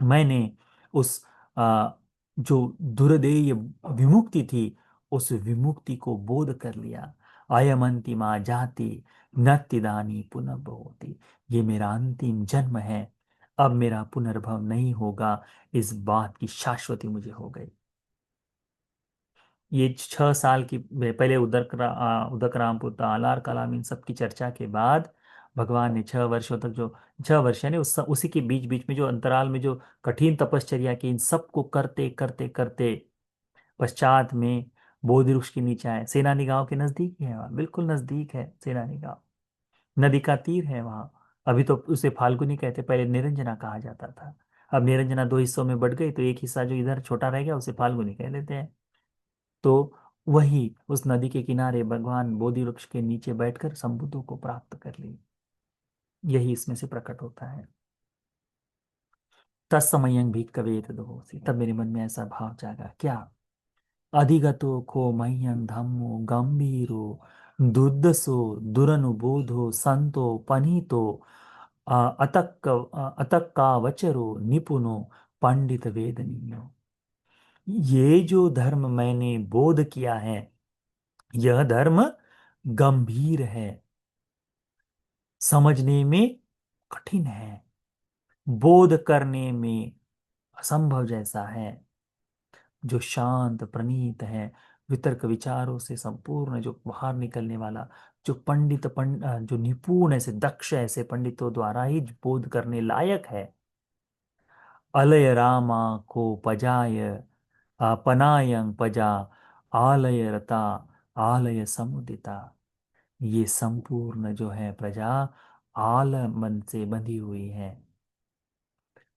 मैंने उस जो दुर्देय विमुक्ति थी, उस विमुक्ति को बोध कर लिया। अयमंतिमा जाति नत्तिदानी पुनर्भवति, ये मेरा अंतिम जन्म है, अब मेरा पुनर्भव नहीं होगा, इस बात की शाश्वती मुझे हो गई। ये 6 साल की पहले उदक रामपुर आलार कलाम इन सब की चर्चा के बाद भगवान ने 6 वर्षों तक जो 6 वर्ष यानी उसी के बीच बीच में जो अंतराल में जो कठिन तपश्चर्या की, इन सब को करते करते करते पश्चात में बोधि वृक्ष के नीचे आए। सेनानी गांव के नजदीक ही है, वहाँ बिल्कुल नजदीक है सेनानी गांव, नदी का तीर है वहाँ। अभी तो उसे फाल्गुनी कहते, पहले निरंजना कहा जाता था। अब निरंजना 2 हिस्सों में बढ़ गई, तो एक हिस्सा जो इधर छोटा रह गया उसे फाल्गुनी कह देते हैं। तो वही उस नदी के किनारे भगवान बोधि वृक्ष के नीचे बैठकर संबुद्धों को प्राप्त कर ली, यही इसमें से प्रकट होता है। तत्समयं भिक्खवे तदोसी, तब मेरे मन में ऐसा भाव जागा, क्या? अधिगतो को मह्यं धम्मो गंभीरो दुर्दसो दुरनुबोधो संतो पनीतो अतक्का वचरो निपुनो पंडित वेदनीयो। ये जो धर्म मैंने बोध किया है, यह धर्म गंभीर है, समझने में कठिन है, बोध करने में असंभव जैसा है, जो शांत प्रणीत है, वितर्क विचारों से संपूर्ण, जो बाहर निकलने वाला, जो जो निपुण ऐसे दक्ष ऐसे पंडितों द्वारा ही बोध करने लायक है। अलय रामा को पजाय पनायं पजा आलय रता आलय समुदिता, ये संपूर्ण जो है प्रजा आलमन से बंधी हुई है,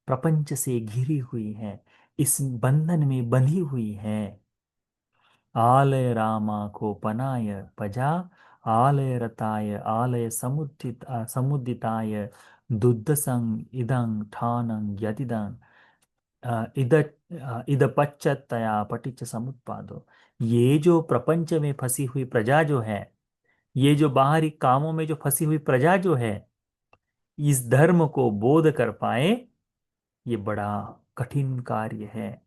प्रपंच से घिरी हुई है, इस बंधन में बंधी हुई है। आलय रामा को पनाय पजा आलय रताय आलय समुदिताय दुद्दसं इदं ठानं यदिदं इद इदपच्चतया पटिच समुत्पादो। ये जो प्रपंच में फंसी हुई प्रजा जो है, ये जो बाहरी कामों में जो फंसी हुई प्रजा जो है, इस धर्म को बोध कर पाए, ये बड़ा कठिन कार्य है।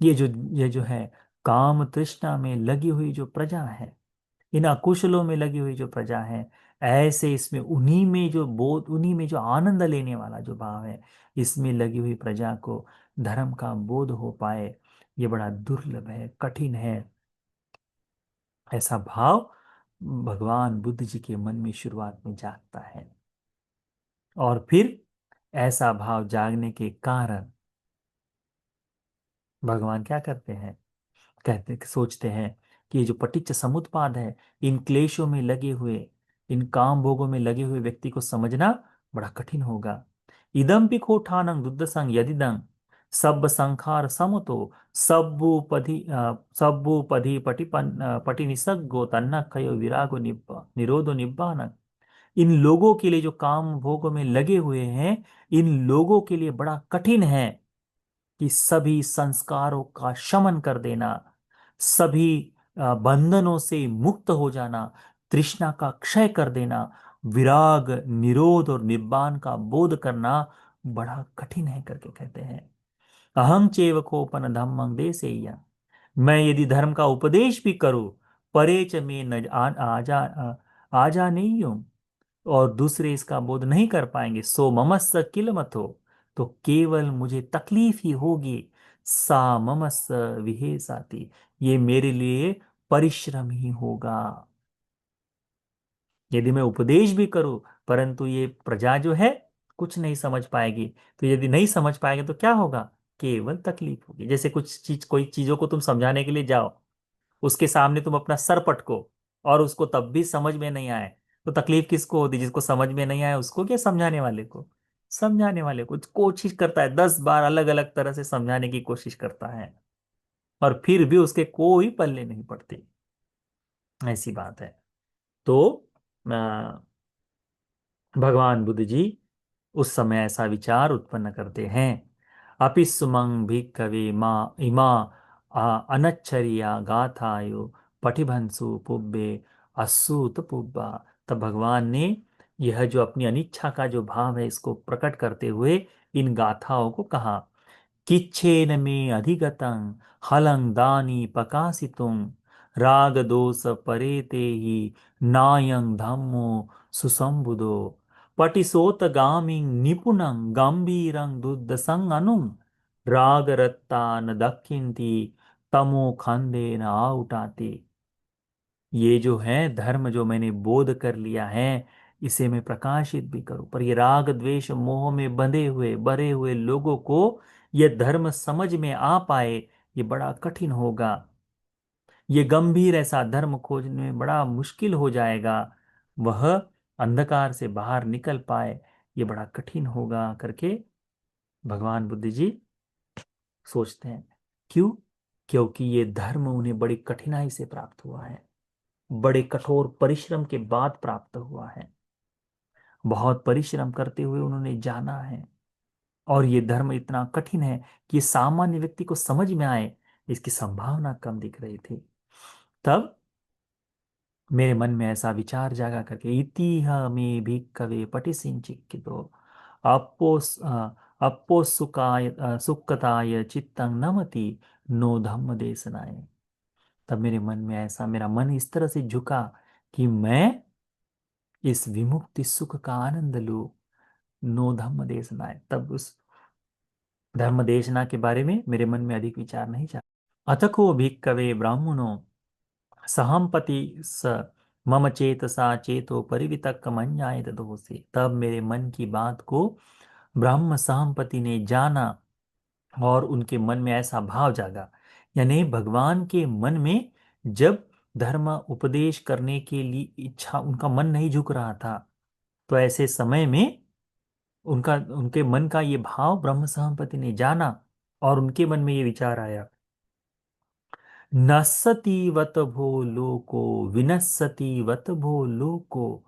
ये जो ये जो है काम तृष्णा में लगी हुई जो प्रजा है, इन अकुशलों में लगी हुई जो प्रजा है, ऐसे इसमें उन्हीं में जो बोध, उन्हीं में जो आनंद लेने वाला जो भाव है, इसमें लगी हुई प्रजा को धर्म का बोध हो पाए, ये बड़ा दुर्लभ है, कठिन है। ऐसा भाव भगवान बुद्ध जी के मन में शुरुआत में जागता है, और फिर ऐसा भाव जागने के कारण भगवान क्या करते हैं, सोचते हैं कि ये जो पटिच्च समुत्पाद है, इन क्लेशों में लगे हुए, इन काम भोगों में लगे हुए व्यक्ति को समझना बड़ा कठिन होगा। इदम पिखोठानं दुद्दसं यदिदं सब संखार समतो सब्बुपधि पटि निसग्गो तन्ना कयो विरागो निरोधो निब्बान। इन लोगों के लिए जो काम भोगों में लगे हुए हैं, इन लोगों के लिए बड़ा कठिन है कि सभी संस्कारों का शमन कर देना, सभी बंधनों से मुक्त हो जाना, तृष्णा का क्षय कर देना, विराग निरोध और निब्बान का बोध करना बड़ा कठिन है करके कहते हैं। अहं चैव कोपन धम्मं देसेय्य, मैं यदि धर्म का उपदेश भी करूं, परे च मे न आजानेय्युम, और दूसरे इसका बोध नहीं कर पाएंगे, सो ममस्स किल मथो, तो केवल मुझे तकलीफ ही होगी। सा ममस्स विहेसाति, ये मेरे लिए परिश्रम ही होगा। यदि मैं उपदेश भी करूं, परंतु ये प्रजा जो है कुछ नहीं समझ पाएगी, तो यदि नहीं समझ पाएंगे तो क्या होगा? केवल तकलीफ होगी। जैसे कोई चीजों को तुम समझाने के लिए जाओ, उसके सामने तुम अपना सर पटको, और उसको तब भी समझ में नहीं आए, तो तकलीफ किसको होती? जिसको समझ में नहीं आए उसको, क्या समझाने वाले को? समझाने वाले को कोशिश करता है, 10 बार अलग अलग तरह से समझाने की कोशिश करता है, और फिर भी उसके कोई पल्ले नहीं पड़ती। ऐसी बात है। तो भगवान बुद्ध जी उस समय ऐसा विचार उत्पन्न करते हैं। अपि सुमं भिक्खवे माँ इमा अनच्छरिया गाथायो पठिभंसु पुब्बे असूत पुब्बा। तब भगवान ने यह जो अपनी अनिच्छा का जो भाव है इसको प्रकट करते हुए इन गाथाओं को कहा। किच्छेन मे अधिगतं हलं दानी पकासितुं राग दोष परेते ही नायं धम्मो सुसंबुदो पटिसोतगामिं निपुणं गंभीरं दुर्दसं अनुं रागरत्ता न दक्षिन्ति तमो खंडे न आउटाते। ये जो है धर्म जो मैंने बोध कर लिया है इसे मैं प्रकाशित भी करूं, पर ये राग द्वेष मोह में बंधे हुए भरे हुए लोगों को ये धर्म समझ में आ पाए ये बड़ा कठिन होगा। ये गंभीर ऐसा धर्म खोजने में बड़ा मुश्किल हो जाएगा। वह अंधकार से बाहर निकल पाए ये बड़ा कठिन होगा करके भगवान बुद्ध जी सोचते हैं। क्यों? क्योंकि ये धर्म उन्हें बड़ी कठिनाई से प्राप्त हुआ है, बड़े कठोर परिश्रम के बाद प्राप्त हुआ है। बहुत परिश्रम करते हुए उन्होंने जाना है, और ये धर्म इतना कठिन है कि सामान्य व्यक्ति को समझ में आए इसकी संभावना कम दिख रही थी। तब मेरे मन में ऐसा विचार जागा करके इतिह में भी कवे पटिसिंचिक्कितो अप्पो अप्पो सुखाय सुखताय चित्तं नमति नो धम्म देशनाय। तब मेरे मन में ऐसा मेरा मन इस तरह से झुका कि मैं इस विमुक्ति सुख का आनंद लूं। नो धम्म देशनाय, तब उस धर्म देशना के बारे में मेरे मन में अधिक विचार नहीं जा। अतको भिक्कवे ब्राह्मणो सहमपति स मम चेतसा चेतो परिवितक्क मඤ्ඤायत दोषे। तब मेरे मन की बात को ब्रह्म सहमपति ने जाना और उनके मन में ऐसा भाव जागा। यानी भगवान के मन में जब धर्म उपदेश करने के लिए इच्छा उनका मन नहीं झुक रहा था, तो ऐसे समय में उनका उनके मन का ये भाव ब्रह्म सहमपति ने जाना और उनके मन में ये विचार आया। नसति वत भो लोको विनश्यति वत भो लोको।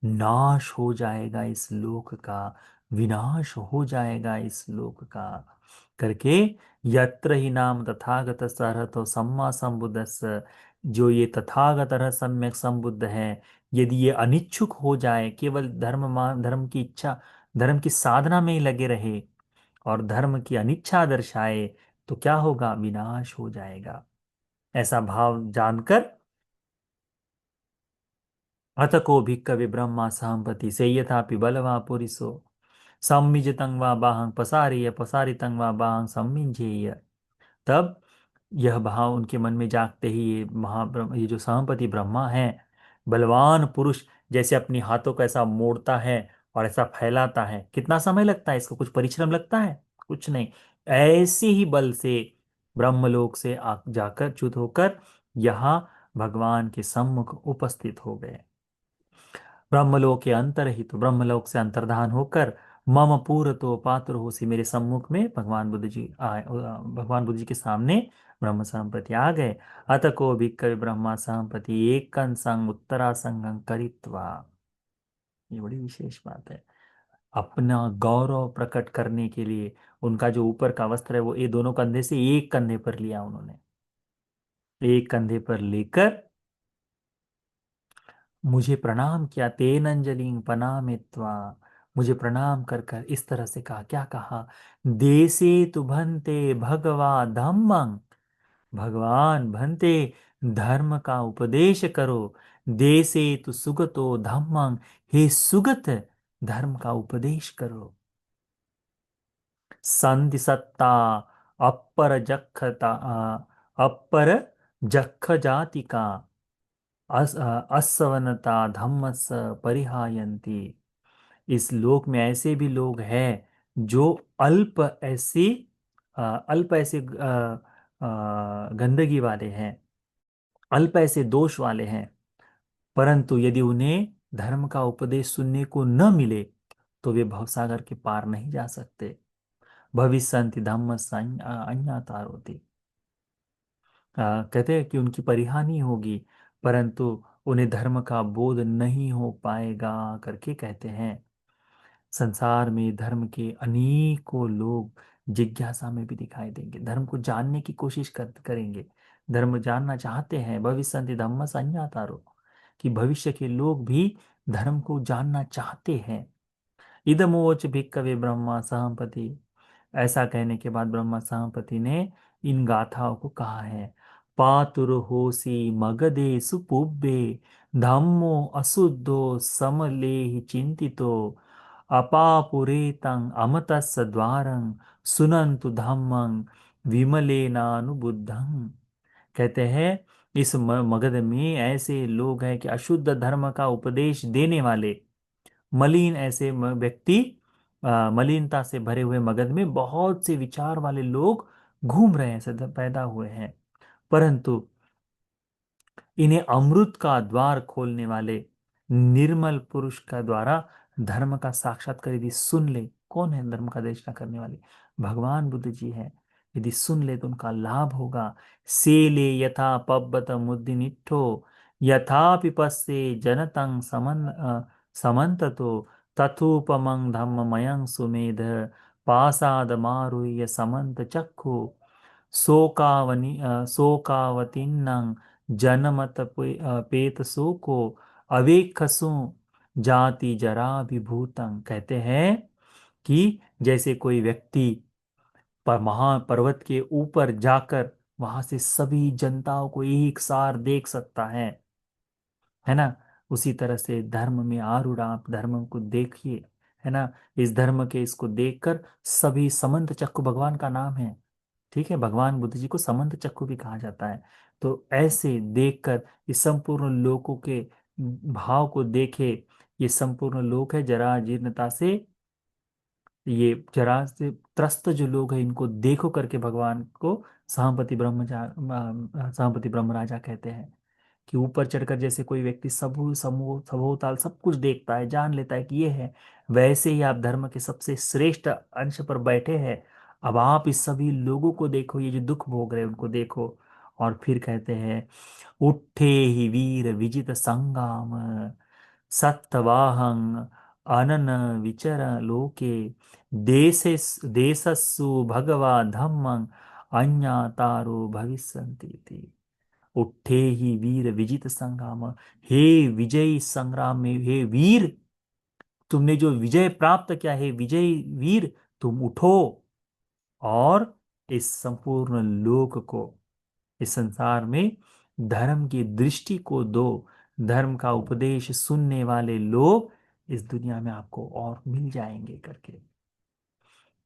नाश हो जाएगा इस लोक का, विनाश हो जाएगा इस लोक का करके। यत्र ही नाम तथागत सरहतो सम्मा संबुद्धस्स। जो ये तथागत रह सम्यक संबुद्ध है, यदि ये अनिच्छुक हो जाए, केवल धर्म की इच्छा धर्म की साधना में ही लगे रहे और धर्म की अनिच्छा दर्शाए, तो क्या होगा? विनाश हो जाएगा। ऐसा भाव जानकर अथ को भिक्कवे ब्रह्मा साम्पति से यथापि बलवा पुरिसो सम्मिजतं वा बाहं पसारेय पसारितं वा बाहं सम्मिजेय। तब यह भाव उनके मन में जागते ही ये जो साम्पति ब्रह्मा है, बलवान पुरुष, जैसे अपनी हाथों को ऐसा मोड़ता है और ऐसा फैलाता है। कितना समय लगता है इसको? कुछ परिश्रम लगता है? कुछ नहीं। ऐसे ही बल से ब्रह्मलोक से जाकर च्युत होकर यहाँ भगवान के सम्मुख उपस्थित हो गए। ब्रह्मलोक के अंतरहित ब्रह्मलोक से अंतर्धान होकर मम पूर तो पात्र होसी, मेरे सम्मुख में भगवान बुद्ध जी आए। भगवान बुद्ध जी के सामने ब्रह्म संपत्ति आ गए। अत को भिक्खवे ब्रह्मा संपत्ति एक संग उत्तरा संगं करित्वा। ये बड़ी विशेष बात है। अपना गौरव प्रकट करने के लिए उनका जो ऊपर का वस्त्र है वो ये दोनों कंधे से एक कंधे पर लिया उन्होंने। एक कंधे पर लेकर मुझे प्रणाम किया। तेन अंजलिं पनामित्वा, मुझे प्रणाम कर कर इस तरह से कहा। क्या कहा? देसे तु भंते भगवा धम्मं। भगवान भंते, धर्म का उपदेश करो। देसे तु सुगतो धम्मं, हे सुगत धर्म का उपदेश करो। संधि सत्ता अपर जखता अपर जख जाति का असवनता धम्मस परिहायन्ति। इस लोक में ऐसे भी लोग हैं जो अल्प ऐसे गंदगी वाले हैं, अल्प ऐसे दोष वाले हैं, परंतु यदि उन्हें धर्म का उपदेश सुनने को न मिले तो वे भवसागर के पार नहीं जा सकते। भविष्यन्ति धम्मस्य अन्यतारोति। कहते हैं कि उनकी परिहानि होगी, परंतु उन्हें धर्म का बोध नहीं हो पाएगा करके कहते हैं। संसार में धर्म के अनेकों लोग जिज्ञासा में भी दिखाई देंगे, धर्म को जानने की कोशिश करेंगे, धर्म जानना चाहते हैं। भविष्यन्ति धम्म संजातारो, कि भविष्य के लोग भी धर्म को जानना चाहते हैं। इदमोच भिक्कवे ब्रह्मा सहपति, ऐसा कहने के बाद ब्रह्मा सहपति ने इन गाथाओं को कहा है। पातुर होसी मगधे सुपुब्बे, धम्मो अशुद्धो समलेहि चिंतितो, अपापुरेतं अमतस्य द्वारं, सुनंतु धम्मं विमलेनानुबुद्धं। कहते हैं इस मगध में ऐसे लोग हैं कि अशुद्ध धर्म का उपदेश देने वाले मलिन ऐसे व्यक्ति, मलिनता से भरे हुए मगध में बहुत से विचार वाले लोग घूम रहे हैं, सदा पैदा हुए हैं। परंतु इन्हें अमृत का द्वार खोलने वाले निर्मल पुरुष का द्वारा धर्म का साक्षात्कार यदि सुन ले, कौन है धर्म का देशना करने वाले? भगवान बुद्ध जी हैं। यदि सुन ले तो उनका लाभ होगा। सेले यथा पब्बत मुद्दिनिठो, यथा पिपस्से जनतं समन्ततो, तथोपमं धम्ममयं सुमेध, पासाद मारुह्य समन्त चक्षु, शोकावतीर्णं जनमत पेत शोको, अवेक्षसु जाति जरा विभूतं। कहते हैं कि जैसे कोई व्यक्ति पर महापर्वत के ऊपर जाकर वहां से सभी जनताओं को एक सार देख सकता है ना, उसी तरह से धर्म में आरूढ़ आप धर्म को देखिए, है ना। इस धर्म के इसको देखकर सभी समंत चक्षु भगवान का नाम है, ठीक है, भगवान बुद्ध जी को समंत चक्षु भी कहा जाता है। तो ऐसे देखकर इस संपूर्ण लोकों के भाव को देखे। ये संपूर्ण लोक है जरा जीर्णता से, ये जरा से त्रस्त जो लोग हैं इनको देखो करके भगवान को सहपति ब्रह्म राजा कहते हैं। कि ऊपर चढ़कर जैसे कोई व्यक्ति सबू समूह समूहताल सब कुछ देखता है, जान लेता है कि ये है, वैसे ही आप धर्म के सबसे श्रेष्ठ अंश पर बैठे हैं। अब आप इस सभी लोगों को देखो, ये जो दुख भोग रहे हैं उनको देखो। और फिर कहते हैं, उठे ही वीर विजित संगाम, सत्तवाहं अनन विचर लोके, देशे देशस्सु भगवा धम्मं अन्यातारो भविष्यन्ति। उठे ही वीर विजित संग्राम, हे विजय संग्राम में हे वीर, तुमने जो विजय प्राप्त किया है विजय वीर, तुम उठो और इस संपूर्ण लोक को, इस संसार में धर्म की दृष्टि को दो। धर्म का उपदेश सुनने वाले लोग इस दुनिया में आपको और मिल जाएंगे करके।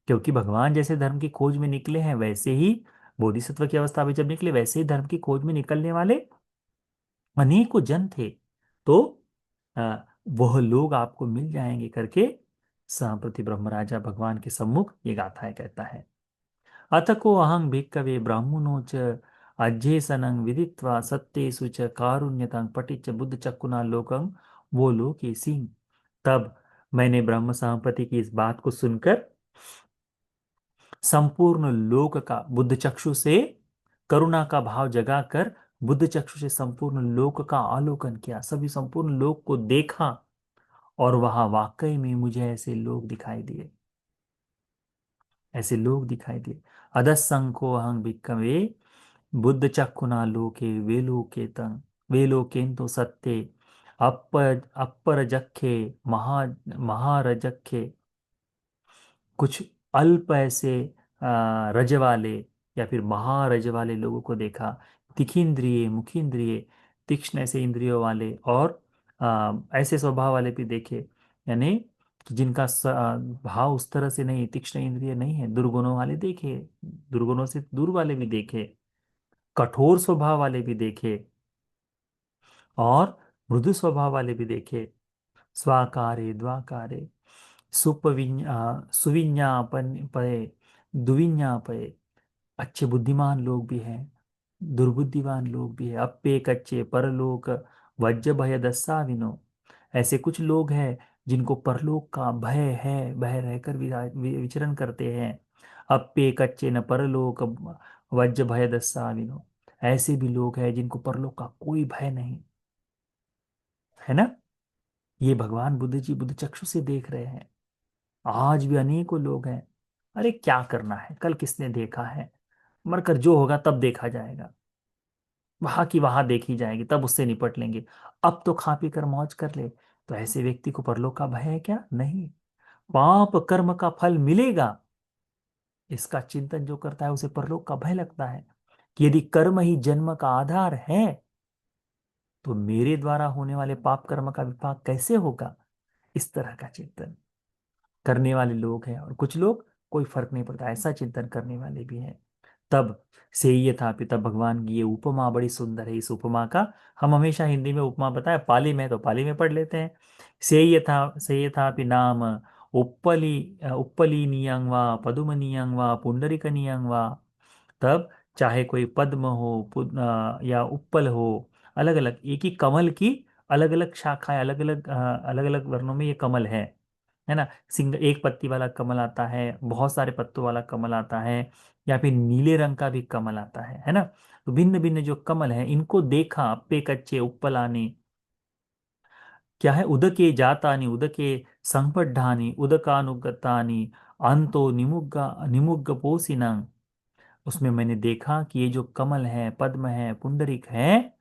क्योंकि भगवान जैसे धर्म की खोज में निकले हैं, वैसे ही बोधिसत्व की अवस्था में जब निकले वैसे ही धर्म की खोज में निकलने वाले अनेकों जन थे। तो आ, वह लोग आपको मिल जाएंगे करके संप्रति ब्रह्मराजा भगवान के सम्मुख ये गाथाएं कहता है। अथ को अहं भिक्कवे ब्राह्मणो च अध्येसनं विदित्वा सत्येषु च कारुण्यतां पठिच्च बुद्ध चक्षुना लोकं वो लोके सिंह। तब मैंने ब्रह्म संपत्ति की इस बात को सुनकर संपूर्ण लोक का बुद्ध चक्षु से करुणा का भाव जगाकर बुद्ध चक्षु से संपूर्ण लोक का अवलोकन किया, सभी संपूर्ण लोक को देखा। और वहां वाकई में मुझे ऐसे लोग दिखाई दिए, ऐसे लोग दिखाई दिए। अधस्संको अहं भिक्खवे बुद्ध चक्षुना लोके वे लोके तंग वे लोकेन तो सत्य अपर जखे महारजखे। कुछ अल्प ऐसे रज वाले या फिर महारज वाले लोगों को देखा, तिखिंद्रिय मुखिंद्रिय, तीक्ष्ण ऐसे इंद्रियों वाले, और ऐसे स्वभाव वाले भी देखे। यानी कि जिनका भाव उस तरह से नहीं, तीक्ष्ण इंद्रिय नहीं है, दुर्गुणों वाले देखे, दुर्गुणों से दूर वाले भी देखे, कठोर स्वभाव वाले भी देखे, और मृदु स्वभाव वाले भी देखे। स्वाकारे द्वाकारे सुविज्ञापन पये दुविज्ञापये। अच्छे बुद्धिमान लोग भी हैं, दुर्बुद्धिमान लोग भी हैं। अप्पे कच्चे परलोक वज्र भय दस्साविनो। ऐसे कुछ लोग हैं जिनको परलोक का भय है, भय रहकर विचरण करते हैं। अप्पे कच्चे न परलोक वज्र भय दस्साविनो। ऐसे भी लोग हैं जिनको परलोक का कोई भय नहीं। है ना। ये भगवान बुद्ध जी बुद्ध चक्षु से देख रहे हैं। आज भी अनेकों लोग हैं, अरे क्या करना है, कल किसने देखा है, मरकर जो होगा तब देखा जाएगा, वहां की वहां देखी जाएगी, तब उससे निपट लेंगे, अब तो खा पी कर मौज कर ले। तो ऐसे व्यक्ति को परलोक का भय है क्या? नहीं। पाप कर्म का फल मिलेगा, इसका चिंतन जो करता है उसे परलोक का भय लगता है। कि यदि कर्म ही जन्म का आधार है, तो मेरे द्वारा होने वाले पाप कर्म का विपाक कैसे होगा? इस तरह का चिंतन करने वाले लोग हैं। और कुछ लोग कोई फर्क नहीं पड़ता, ऐसा चिंतन करने वाले भी हैं। तब से ये था पिता भगवान की ये उपमा बड़ी सुंदर है। इस उपमा का हम हमेशा हिंदी में उपमा बताए, पाली में तो पाली में पढ़ लेते हैं। से ये था नाम उप्पली नियंग वा पदुम नियंग वा पुंडरीक नियंग वा। तब चाहे कोई पद्म हो, या उपल हो, अलग अलग एक ही कमल की अलग अलग शाखाएं, अलग अलग वर्णों में ये कमल है ना। सिंगल एक पत्ती वाला कमल आता है, बहुत सारे पत्तों वाला कमल आता है, या फिर नीले रंग का भी कमल आता है ना। तो भिन्न भिन्न जो कमल है, इनको देखा, अप्पे कच्चे uppalaनि, क्या है, उदके जातानि उदके संपड्ढानि उदकानुगतानि अंतो निमुग्ग पोसिनंग। उसमें मैंने देखा कि ये जो कमल है, पद्म है, पुंडरीक है,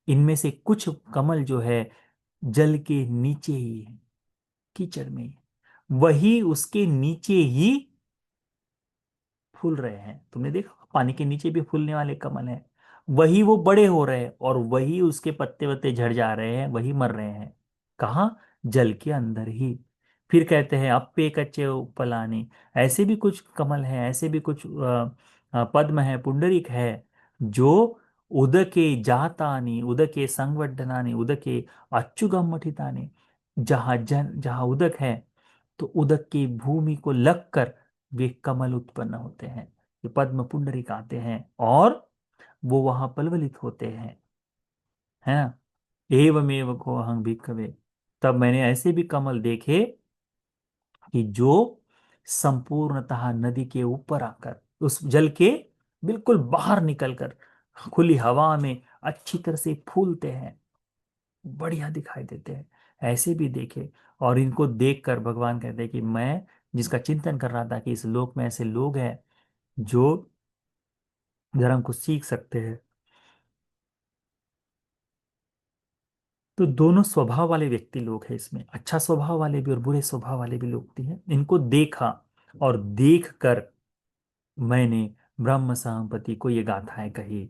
इनमें से कुछ कमल जो है जल के नीचे ही है, कीचड़ में ही। वही उसके नीचे ही फूल रहे हैं। तुमने देखा पानी के नीचे भी फूलने वाले कमल हैं, वही वो बड़े हो रहे हैं, और वही उसके पत्ते वत्ते झड़ जा रहे हैं, वही मर रहे हैं। कहाँ? जल के अंदर ही। फिर कहते हैं अप्पे कच्चे उपलाने। ऐसे भी कुछ कमल हैं, ऐसे भी कुछ पद्म है, पुंडरीक है, जो उदके जातानि उदके संवर्धनानि उदके अच्युगम मठितानि। जहाँ उदक है, तो उदक की भूमि को लगकर वे कमल उत्पन्न होते हैं, ये पद्म पुंडरीक आते हैं, और वो वहां पलवलित होते हैं, है ना। एवमेव को अहं भिक्खवे। तब मैंने ऐसे भी कमल देखे कि जो संपूर्णतः नदी के ऊपर आकर, उस जल के बिल्कुल बाहर निकलकर खुली हवा में अच्छी तरह से फूलते हैं, बढ़िया दिखाई देते हैं। ऐसे भी देखे। और इनको देखकर भगवान कहते हैं कि मैं जिसका चिंतन कर रहा था कि इस लोक में ऐसे लोग हैं जो धर्म को सीख सकते हैं। तो दोनों स्वभाव वाले व्यक्ति लोग हैं इसमें, अच्छा स्वभाव वाले भी और बुरे स्वभाव वाले भी लोग भी हैं। इनको देखा, और देख कर मैंने ब्रह्म संपत्ति को ये गाथाएं कही।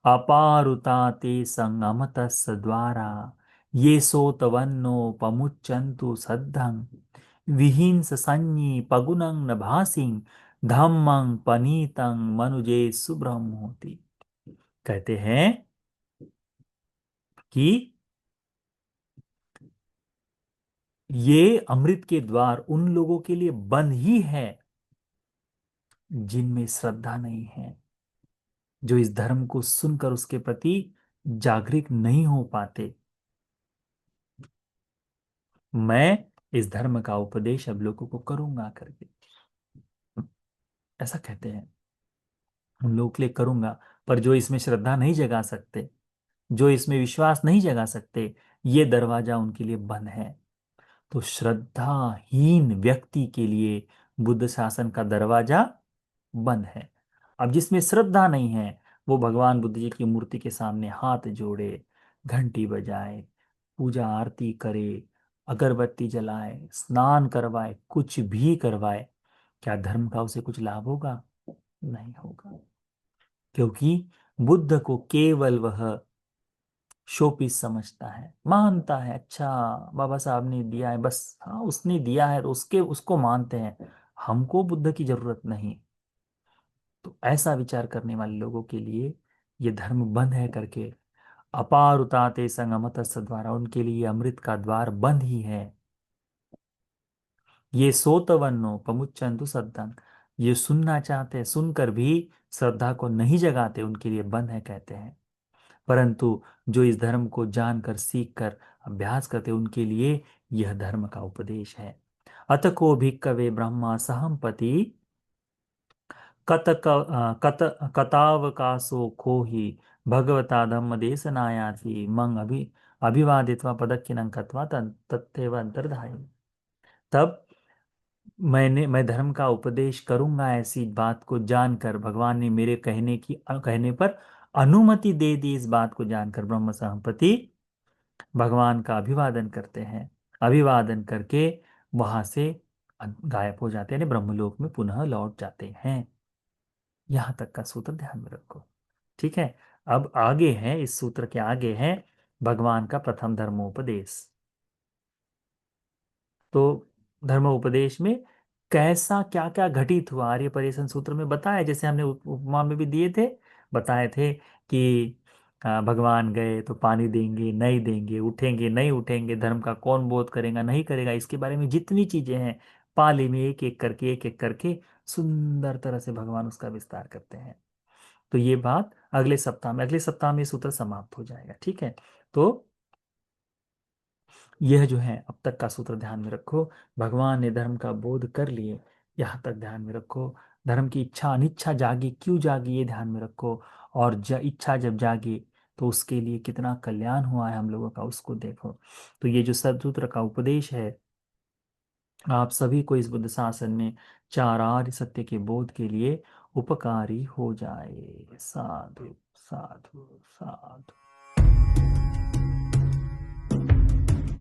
अपारुता ते संगमत द्वारा ये सोतवन्नो पमुच्चन्तु सद्धं विहिंस संज्ञी पगुनं न भासिं धम्मं पनीतं मनुजे सुब्रह्म होती। कहते हैं कि ये अमृत के द्वार उन लोगों के लिए बंद ही है जिनमें श्रद्धा नहीं है, जो इस धर्म को सुनकर उसके प्रति जागरूक नहीं हो पाते। मैं इस धर्म का उपदेश अब लोगों को करूंगा करके, ऐसा कहते हैं, उन लोगों के लिए करूंगा। पर जो इसमें श्रद्धा नहीं जगा सकते, जो इसमें विश्वास नहीं जगा सकते, ये दरवाजा उनके लिए बंद है। तो श्रद्धाहीन व्यक्ति के लिए बुद्ध शासन का दरवाजा बंद है। अब जिसमें श्रद्धा नहीं है, वो भगवान बुद्ध जी की मूर्ति के सामने हाथ जोड़े, घंटी बजाए, पूजा आरती करे, अगरबत्ती जलाए, स्नान करवाए, कुछ भी करवाए, क्या धर्म का उसे कुछ लाभ होगा? नहीं होगा। क्योंकि बुद्ध को केवल वह शोपीस समझता है, मानता है, अच्छा बाबा साहब ने दिया है, बस हाँ उसने दिया है तो उसके उसको मानते हैं, हमको बुद्ध की जरूरत नहीं। तो ऐसा विचार करने वाले लोगों के लिए ये धर्म बंद है करके, अपार उताते संगमत द्वारा, उनके लिए अमृत का द्वार बंद ही है। ये सोतवन्नो पमुच्चन्तु सद्दं, ये सुनना चाहते हैं, सुनकर भी श्रद्धा को नहीं जगाते, उनके लिए बंद है कहते हैं। परंतु जो इस धर्म को जानकर, सीख कर, अभ्यास करते, उनके लिए यह धर्म का उपदेश है। अत को भिक्कवे ब्रह्मा सहम्पति कत कतावकाशो खोहि भगवता धम्म देशनायाति मंग अभिवादित्वा पदक्किनं कृत्वा तत्तेव अंतर्धाय। तब मैं धर्म का उपदेश करूंगा, ऐसी बात को जानकर भगवान ने मेरे कहने पर अनुमति दे दी। इस बात को जानकर ब्रह्म संपत्ति भगवान का अभिवादन करते हैं, अभिवादन करके वहां से गायब हो जाते हैं, यानी ब्रह्मलोक में पुनः लौट जाते हैं। यहां तक का सूत्र ध्यान में रखो। ठीक है। अब आगे है, इस सूत्र के आगे है भगवान का प्रथम धर्मोपदेश। तो धर्मोपदेश में कैसा क्या क्या घटित हुआ, आर्य परिसन सूत्र में बताया, जैसे हमने उपमा में भी दिए थे, बताए थे कि भगवान गए तो पानी देंगे नहीं देंगे, उठेंगे नहीं उठेंगे, धर्म का कौन बोध करेगा नहीं करेगा, इसके बारे में जितनी चीजें हैं पाली में एक एक करके सुंदर तरह से भगवान उसका विस्तार करते हैं। तो ये बात अगले सप्ताह में ये सूत्र समाप्त हो जाएगा। ठीक है। तो यह जो है अब तक का सूत्र ध्यान में रखो। भगवान ने धर्म का बोध कर लिए, यहाँ तक ध्यान में रखो। धर्म की इच्छा अनिच्छा जागी, क्यों जागी ये ध्यान में रखो। और इच्छा जब जागी तो उसके लिए कितना कल्याण हुआ है हम लोगों का, उसको देखो। तो ये जो सदसूत्र का उपदेश है आप सभी को इस बुद्ध शासन में चार आर्य सत्य के बोध के लिए उपकारी हो जाए। साधु साधु साधु।